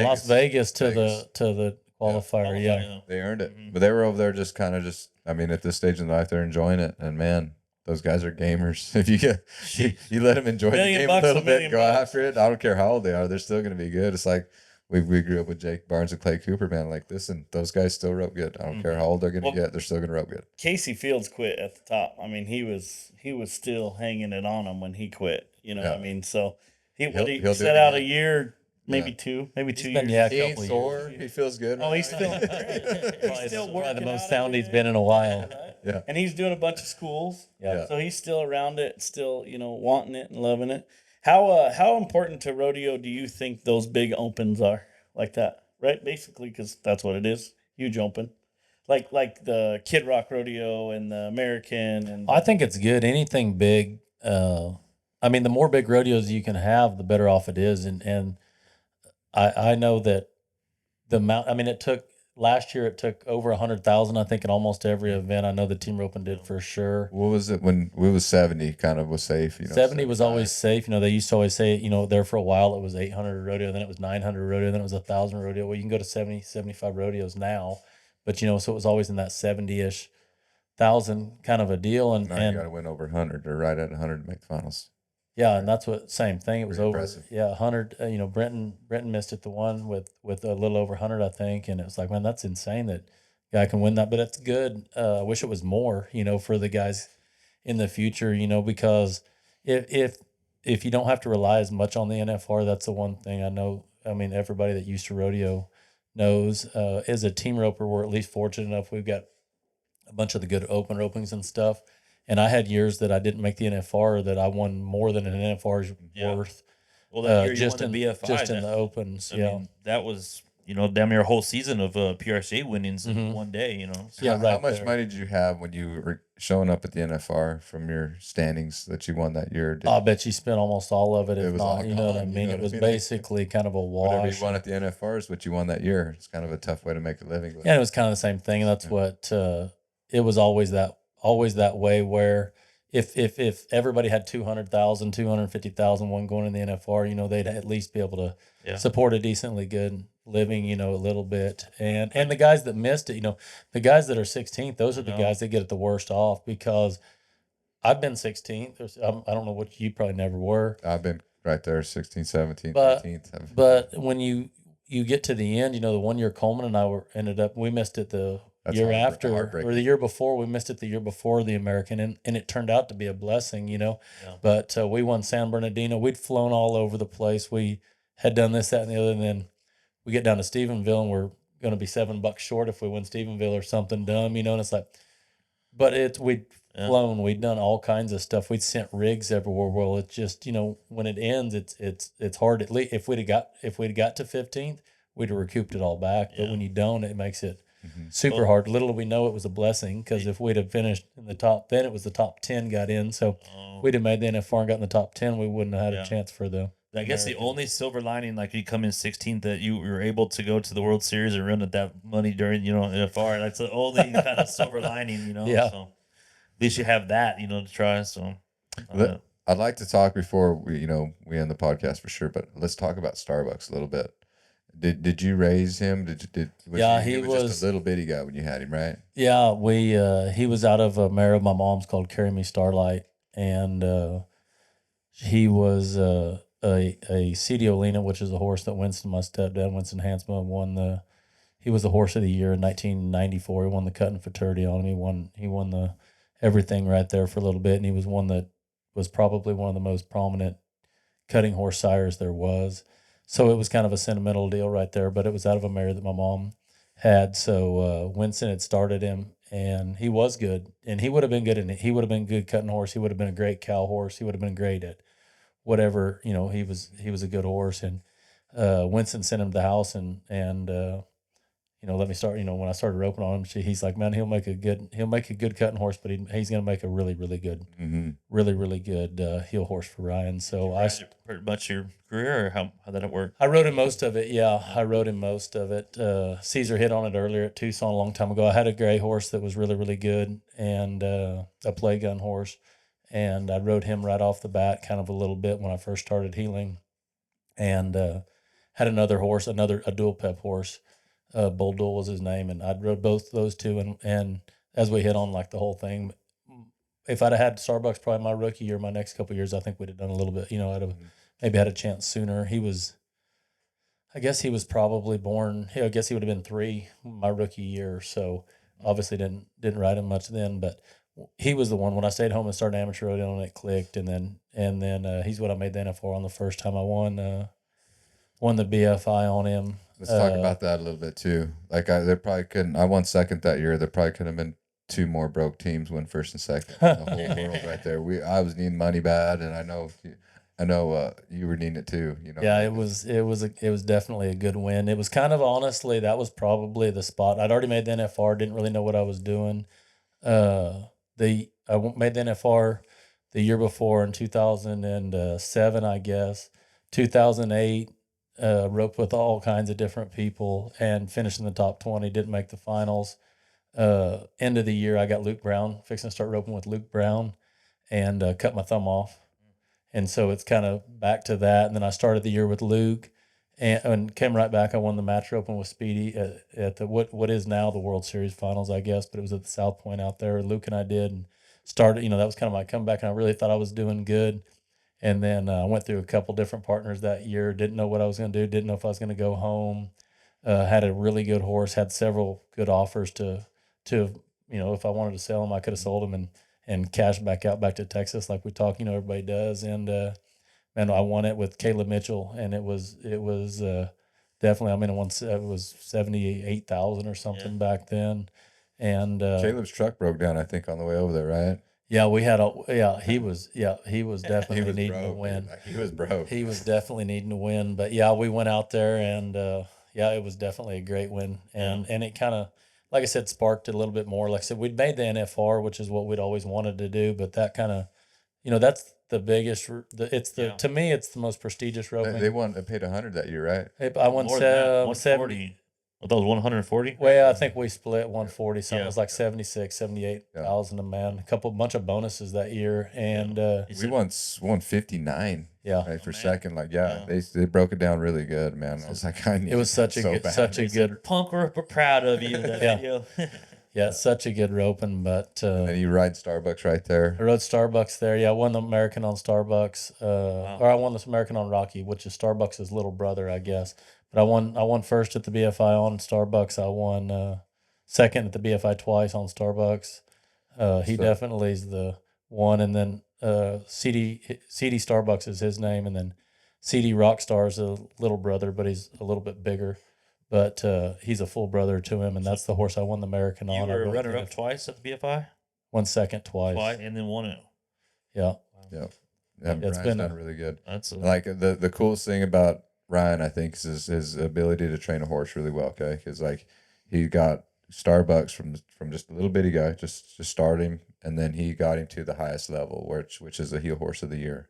Las Vegas to Vegas. the qualifier. Yeah. They earned it, Mhm. but they were over there just kind of just. I mean, at this stage in life, they're enjoying it, and man, those guys are gamers. If you let them enjoy the $1 million game bucks, a little $1 bit, million go bucks. after it. I don't care how old they are; they're still going to be good. It's like we grew up with Jake Barnes and Clay Cooper, man. Like, listen, those guys still rope good. I don't care how old they're going to Well- get; they're still going to rope good. Casey Fields quit at the top. I mean, he was still hanging it on him when he quit. You know, Yeah. I mean, so He'll he do set it out a again. year, maybe Yeah. two years. a He ain't couple sore. He feels good. Oh, right he's now. still Probably still the working most out sound every he's day. been in a while. Yeah. And he's doing a bunch of schools. Yeah. So he's still around it, still, wanting it and loving it. How important to rodeo do you think those big opens are like that? Right? Basically, because that's what it is. Huge open. Like the Kid Rock Rodeo and the American and I think it's good. Anything big. I mean, the more big rodeos you can have, the better off it is. And I know that the amount. I mean, last year it took over 100,000. I think in almost every event. I know the Team Roping did for sure. What was it when we was 70? Kind of was safe. 70 was 75. always safe. They used to always say, there for a while it was 800 rodeo, then it was 900 rodeo, then it was 1,000 rodeo. Well, you can go to 70, 75 rodeos now, but so it was always in that 70-ish thousand kind of a deal. And Now you got to win over 100 or right at 100 to make the finals. yeah, and that's what same thing. It was Pretty over. impressive. Yeah, 100. Brenton missed it the one with a little over 100, I think, and it was like, man, that's insane that guy can win that. But it's good. I wish it was more, for the guys in the future, because if you don't have to rely as much on the NFR, that's the one thing I know. I mean, everybody that used to rodeo knows. As a team roper, we're at least fortunate enough. We've got a bunch of the good open ropings and stuff. And I had years that I didn't make the NFR that I won more than an NFR's Yeah. worth. Well, that year you just won in the BFI. just in the opens. I Yeah. mean, that was damn near a whole season of PRCA winnings in Mhm. one day. So. Yeah, How right much there. money did you have when you were showing up at the NFR from your standings that you won that year? Did I bet you spent almost all of it. It If was not, all you know what I gone, you mean. know It what I was mean? basically kind of a whatever wash. you won at the NFR is what you won that year. It's kind of a tough way to make a living. But Yeah, it was kind of the same thing. And that's what it was always that way where if everybody had 200,000, 250,000 one going in the NFR, they'd at least be able to Yeah. support a decently good living, a little bit. And the guys that missed it, the guys that are 16th, those are the No. guys that get it the worst off because I've been 16th. I don't know what you probably never were. I've been right there, 16th, 17th, But- 18th. But when you get to the end, the 1 year Coleman and I we missed it the That's year after heartbreaking. or the year before. We missed it the year before the American, and it turned out to be a blessing, Yeah. But we won San Bernardino. We'd flown all over the place. We had done this, that, and the other, and then we get down to Stephenville, and we're going to be $7 short if we win Stephenville or something dumb, And it's like, but we flown. We'd done all kinds of stuff. We'd sent rigs everywhere. Well, it's just, when it ends, it's hard. At least if we'd have got to 15th, we'd have recouped it all back. But when you don't, it makes it super hard. Little did we know it was a blessing, because if we'd have finished in the top, then it was the top 10 got in. So we'd have made the NFR and got in the top 10. We wouldn't have had a chance for the. I guess the only silver lining, like you come in 16th, that you were able to go to the World Series and run at that money during, NFR. That's the only kind of silver lining, Yeah. So at least you have that, to try. So I'd like to talk before we end the podcast for sure, but let's talk about Starbucks a little bit. Did you raise him? He was just a little bitty guy when you had him, right? Yeah, he was out of a mare of my mom's called Carry Me Starlight, and he was a CD Olena, which is a horse that Winston, my stepdad, Winston Hansma, won he was the horse of the year in 1994. He won the cutting fraternity on him. He won the everything right there for a little bit, and he was one that was probably one of the most prominent cutting horse sires there was. So it was kind of a sentimental deal right there, but it was out of a mare that my mom had. So Winston had started him, and he was good, and he would have been good in it. He would have been a good cutting horse. He would have been a great cow horse. He would have been great at whatever, he was a good horse. And Winston sent him to the house and let me start, when I started roping on him, he's like, man, he'll make a good cutting horse, but he's going to make a really, really good, really, really good heel horse for Ryan. So pretty much your career, or how did it work? I rode him most of it. Yeah, I rode him most of it. Caesar hit on it earlier at Tucson a long time ago. I had a gray horse that was really, really good, and a play gun horse. And I rode him right off the bat, kind of a little bit when I first started healing, and had another horse, a dual pep horse. Bull Duel was his name, and I'd rode both those two. And as we hit on like the whole thing, if I'd have had Starbucks probably my rookie year, my next couple of years, I think we'd have done a little bit. I'd have maybe had a chance sooner. I guess he was probably born. I guess he would have been 3 my rookie year. So obviously didn't ride him much then, but he was the one when I stayed home and started amateur rodeo and it clicked, and then he's what I made the NFR on the first time I won the BFI on him. Let's talk about that a little bit too. Like there probably couldn't. I won second that year. There probably could have been 2 more broke teams win first and second in the whole world right there. I was needing money bad, and I know you were needing it too. Yeah, it was definitely a good win. It was kind of, honestly, that was probably the spot. I'd already made the NFR. Didn't really know what I was doing. I made the NFR the year before in 2007, I guess. 2008. Roped with all kinds of different people and finished in the top 20, didn't make the finals. End of the year, I got Luke Brown, fixing to start roping with Luke Brown, and cut my thumb off. And so it's kind of back to that. And then I started the year with Luke and came right back. I won the match roping with Speedy at the what is now the World Series finals, I guess, but it was at the South Point out there. Luke and I did, and started, that was kind of my comeback, and I really thought I was doing good. And then I went through a couple different partners that year. Didn't know what I was going to do. Didn't know if I was going to go home. Had a really good horse. Had several good offers to if I wanted to sell them, I could have sold them and cashed back to Texas like we talk. Everybody does. And man, I won it with Caleb Mitchell, and it was definitely. I mean, it was 78,000 or something back then. And Caleb's truck broke down, I think, on the way over there, right? Yeah, he was definitely needing to win. He was broke. He was definitely needing to win. But yeah, we went out there, and it was definitely a great win. And it kind of, like I said, sparked it a little bit more. Like I said, we'd made the NFR, which is what we'd always wanted to do, but that kind of, that's the biggest, to me, it's the most prestigious roping. They paid 100 that year, right? I won 140. I thought it was 140. Well, I think we split 140 something. Yeah. It was like 78,000 a man. Bunch of bonuses that year, and we won 159. Yeah, right, for second. Like they broke it down really good, man. I was like, it was such a good. Punk, we're proud of you. That video. Yeah, such a good roping. But and you ride Starbucks right there. I rode Starbucks there. Yeah, I won the American on Starbucks. Or I won this American on Rocky, which is Starbucks' little brother, I guess. But I won first at the BFI on Starbucks. I won second at the BFI twice on Starbucks. He definitely is the one. And then CD Starbucks is his name. And then CD Rockstar is a little brother, but he's a little bit bigger. But he's a full brother to him, and that's the horse I won the American on. You were runner-up twice at the BFI? won second twice. Twice, and then won it. Yeah. Yeah, It's Ryan's been done really good. That's Like the coolest thing about Ryan, I think, is his ability to train a horse really well. Okay, because like he got Starbucks from just a little bitty guy, just start him, and then he got him to the highest level, which is the heel horse of the year.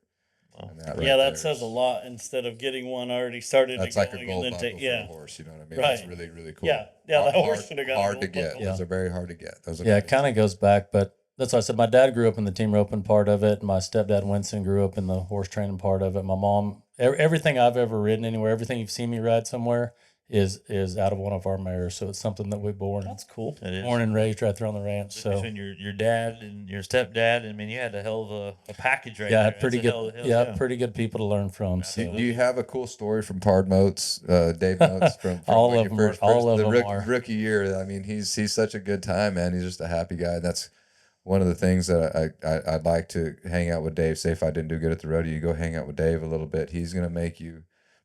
Wow. And that Yeah, right that there says is- a lot. Instead of getting one already started, That's to like a going gold and buckle then for a horse. You know what I mean? Right. That's really really cool. Yeah, that horse should have got a hard to gold get. buckle. Those are very hard to get. Those are Yeah, it nice. kind of goes back, but that's why I said my dad grew up in the team roping part of it. My stepdad Winston grew up in the horse training part of it. My mom, everything I've ever ridden anywhere, everything you've seen me ride somewhere is out of one of our mares. So it's something that we That's cool. It is. born and raised right there on the ranch. So Between your dad and your stepdad, I mean, you had a hell of a package right yeah, there. pretty That's a good. hell- yeah, pretty good people to learn from. Do So you have a cool story from Pard Motes, Dave Motes, from All when of you them are- first, all of the them are. rookie year? I mean, he's such a good time, man. He's just a happy guy. That's one of the things that I'd like to hang out with Dave. Say if I didn't do good at the rodeo, you go hang out with Dave a little bit. He's gonna make you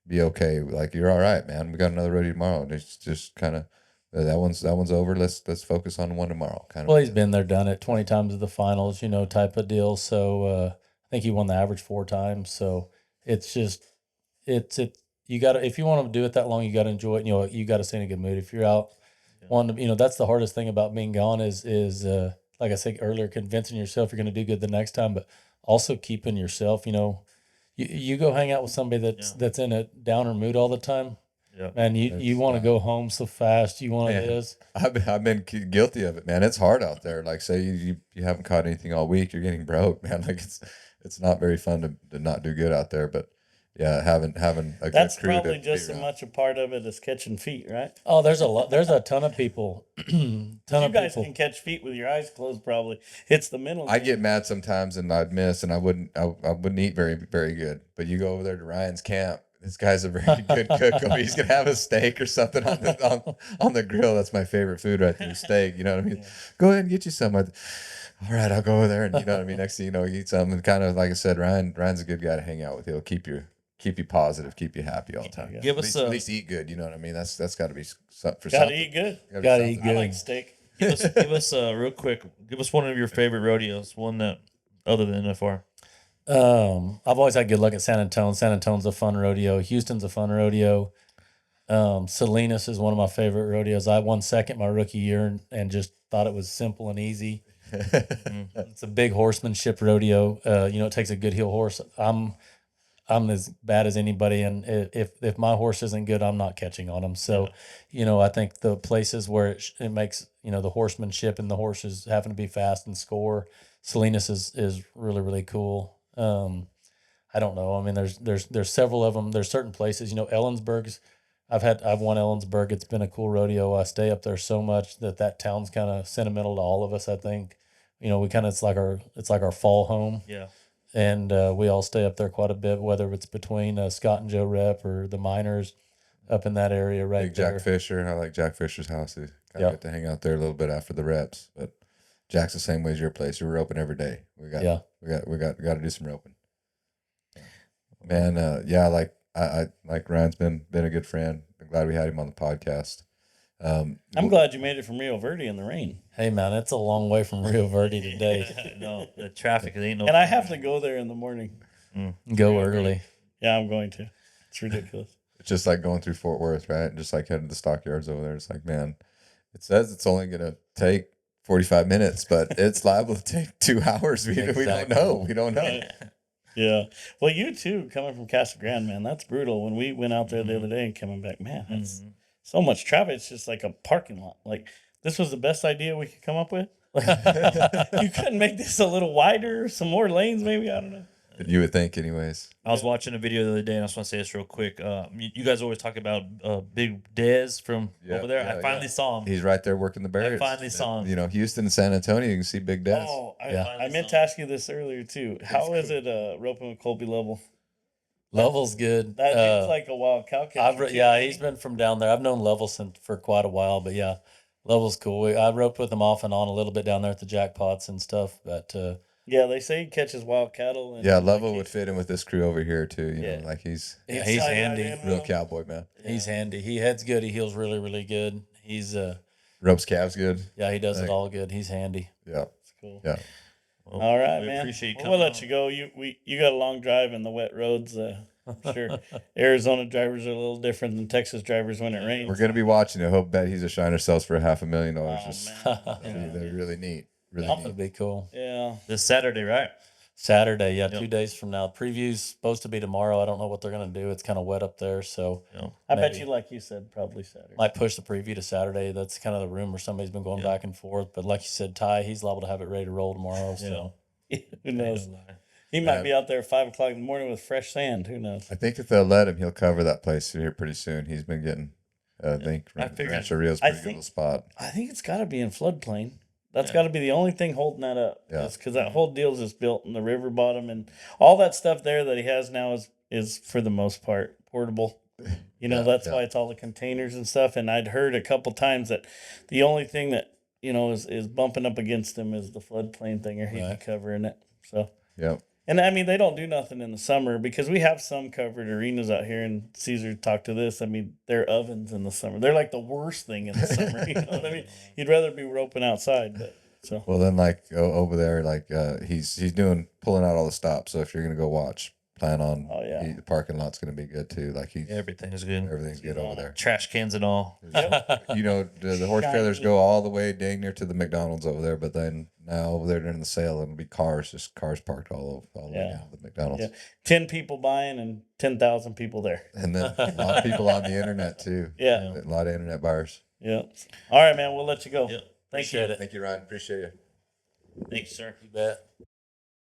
be okay. Like you're all right, man. We got another rodeo tomorrow. And it's just kind of that one's over. Let's focus on one tomorrow. Kind of. well, he's been there, done it 20 times at the finals, type of deal. So I think he won the average 4 times. So it's just you got to, if you want to do it that long, you got to enjoy it. You got to stay in a good mood. If you're out wanting to, that's the hardest thing about being gone is like I said earlier, convincing yourself you're going to do good the next time, but also keeping yourself, you go hang out with somebody that's in a downer mood all the time. Yeah. Man, you want to go home so fast. You want to this. I've been guilty of it, man. It's hard out there. Like say you haven't caught anything all week, you're getting broke, man. Like it's not very fun to not do good out there. But yeah, having a That's good crew probably to just be as around. much a part of it as catching feet, right? Oh, there's a ton of people. You guys can catch feet with your eyes closed. Probably it's the mental. I thing. get mad sometimes and I'd miss and I wouldn't eat very very good. But you go over there to Ryan's camp. This guy's a very good cook. He's gonna have a steak or something on the grill. That's my favorite food right there, steak. You know what I mean? Yeah. Go ahead and get you some. All right, I'll go over there and you know what I mean. Next thing you know, you eat something. And kind of like I said, Ryan's a good guy to hang out with. He'll keep you positive, keep you happy all the time. Give us at least eat good. You know what I mean? That's got to be something for Gotta something. eat good. Gotta eat I good. like steak. give us real quick. Give us one of your favorite rodeos. One that other than NFR. I've always had good luck at San Antonio. San Antonio's a fun rodeo. Houston's a fun rodeo. Salinas is one of my favorite rodeos. I won second my rookie year and just thought it was simple and easy. It's a big horsemanship rodeo. It takes a good heel horse. I'm as bad as anybody, and if my horse isn't good, I'm not catching on him. So, I think the places where it makes the horsemanship and the horses having to be fast and score. Salinas is really really cool. I don't know. I mean, there's several of them. There's certain places. Ellensburg's. I've won Ellensburg. It's been a cool rodeo. I stay up there so much that town's kind of sentimental to all of us. I think, we kind of it's like our fall home. Yeah. And we all stay up there quite a bit, whether it's between Scott and Joe Rep or the miners up in that area right Big there. Jack Fisher. I like Jack Fisher's house. I Yeah. get to hang out there a little bit after the reps, but Jack's the same way as your place. We're open every day. We got to do some roping. Man, I like Ryan's been a good friend. I'm glad we had him on the podcast. I'm glad you made it from Rio Verde in the rain. Hey man, it's a long way from Rio Verde today. No, the traffic ain't no. And I have to go there in the morning. Go early. Yeah, I'm going to. It's ridiculous. It's just like going through Fort Worth, right? Just like heading to the stockyards over there. It's like, man, it says it's only going to take 45 minutes, but it's liable to take 2 hours. We don't know. We don't know. Yeah. Well, you too, coming from Casa Grande, man, that's brutal. When we went out there the other day and coming back, man, that's so much traffic. It's just like a parking lot. Like, this was the best idea we could come up with. You couldn't make this a little wider, some more lanes, maybe. I don't know. You would think, anyways. I was watching a video the other day, and I just want to say this real quick. You guys always talk about Big Dez from over there. I finally saw him. He's right there working the barriers. I finally saw him. Houston and San Antonio, you can see Big Dez. Oh, I meant to ask you this earlier, too. How is it roping with Colby Level? Level's good. That dude's like a wild cow catcher. He's been from down there. I've known Level for quite a while, but yeah, Level's cool. I roped with him off and on a little bit down there at the jackpots and stuff, but yeah, they say he catches wild cattle. And Level would fit in with this crew over here too. You know, like he's handy. Real cowboy, man. He's handy. He heads good. He heels really, really good. He's ropes calves good. Yeah, he does it all good. He's handy. Yeah. cool. Yeah. Well, All right, we man. appreciate you Well, coming we'll let on. you go. You got a long drive in the wet roads. I'm sure Arizona drivers are a little different than Texas drivers when it rains. We're gonna be watching it. Hope bet he's a shiner sells for $500,000. Oh, Just man. they're really neat. Really Yeah. neat. That'd be cool. Yeah. This Saturday, right? Saturday, yeah, Yep. 2 days from now. Preview's supposed to be tomorrow. I don't know what they're gonna do. It's kind of wet up there, so You know, I bet Maybe. you, like you said, probably Saturday. might push the preview to Saturday. That's kind of the rumor. Somebody's been going back and forth, but like you said, Ty, he's liable to have it ready to roll tomorrow. So Who knows? no lie. He might Yeah. be out there at 5 o'clock in the morning with fresh sand. Who knows? I think if they'll let him, he'll cover that place here pretty soon. He's been getting. I think I figured- Rancho Rio's I pretty good think- little spot. I think it's got to be in floodplain. That's Yeah. got to be the only thing holding that up. Yeah. Because that whole deal is just built in the river bottom, and all that stuff there that he has now is for the most part portable. You know, Yeah, that's yeah. why it's all the containers and stuff. And I'd heard a couple times that the only thing that is bumping up against him is the floodplain thing, or he'd be Right. covering it. So. Yep. And I mean, they don't do nothing in the summer because we have some covered arenas out here. And Caesar talked to this. I mean, they're ovens in the summer. They're like the worst thing in the summer. You know what I mean? You'd rather be roping outside, but so Well, then over there, he's pulling out all the stops. So if you're gonna go watch, plan on. Oh, yeah. The parking lot's gonna be good too. Like Everything's good. everything's good over there. Trash cans and all. The horse trailers Shiny. go all the way dang near to the McDonald's over there, but then now over there during the sale, it'll be cars parked all the way Yeah. down to the McDonald's. Yeah. 10 people buying and 10,000 people there. And then a lot of people on the internet too. Yeah. A lot of internet buyers. Yeah. All right, man. We'll let you go. Yep. Thank you. appreciate it. Thank you, Ryan. Appreciate you. Thanks, sir. You bet.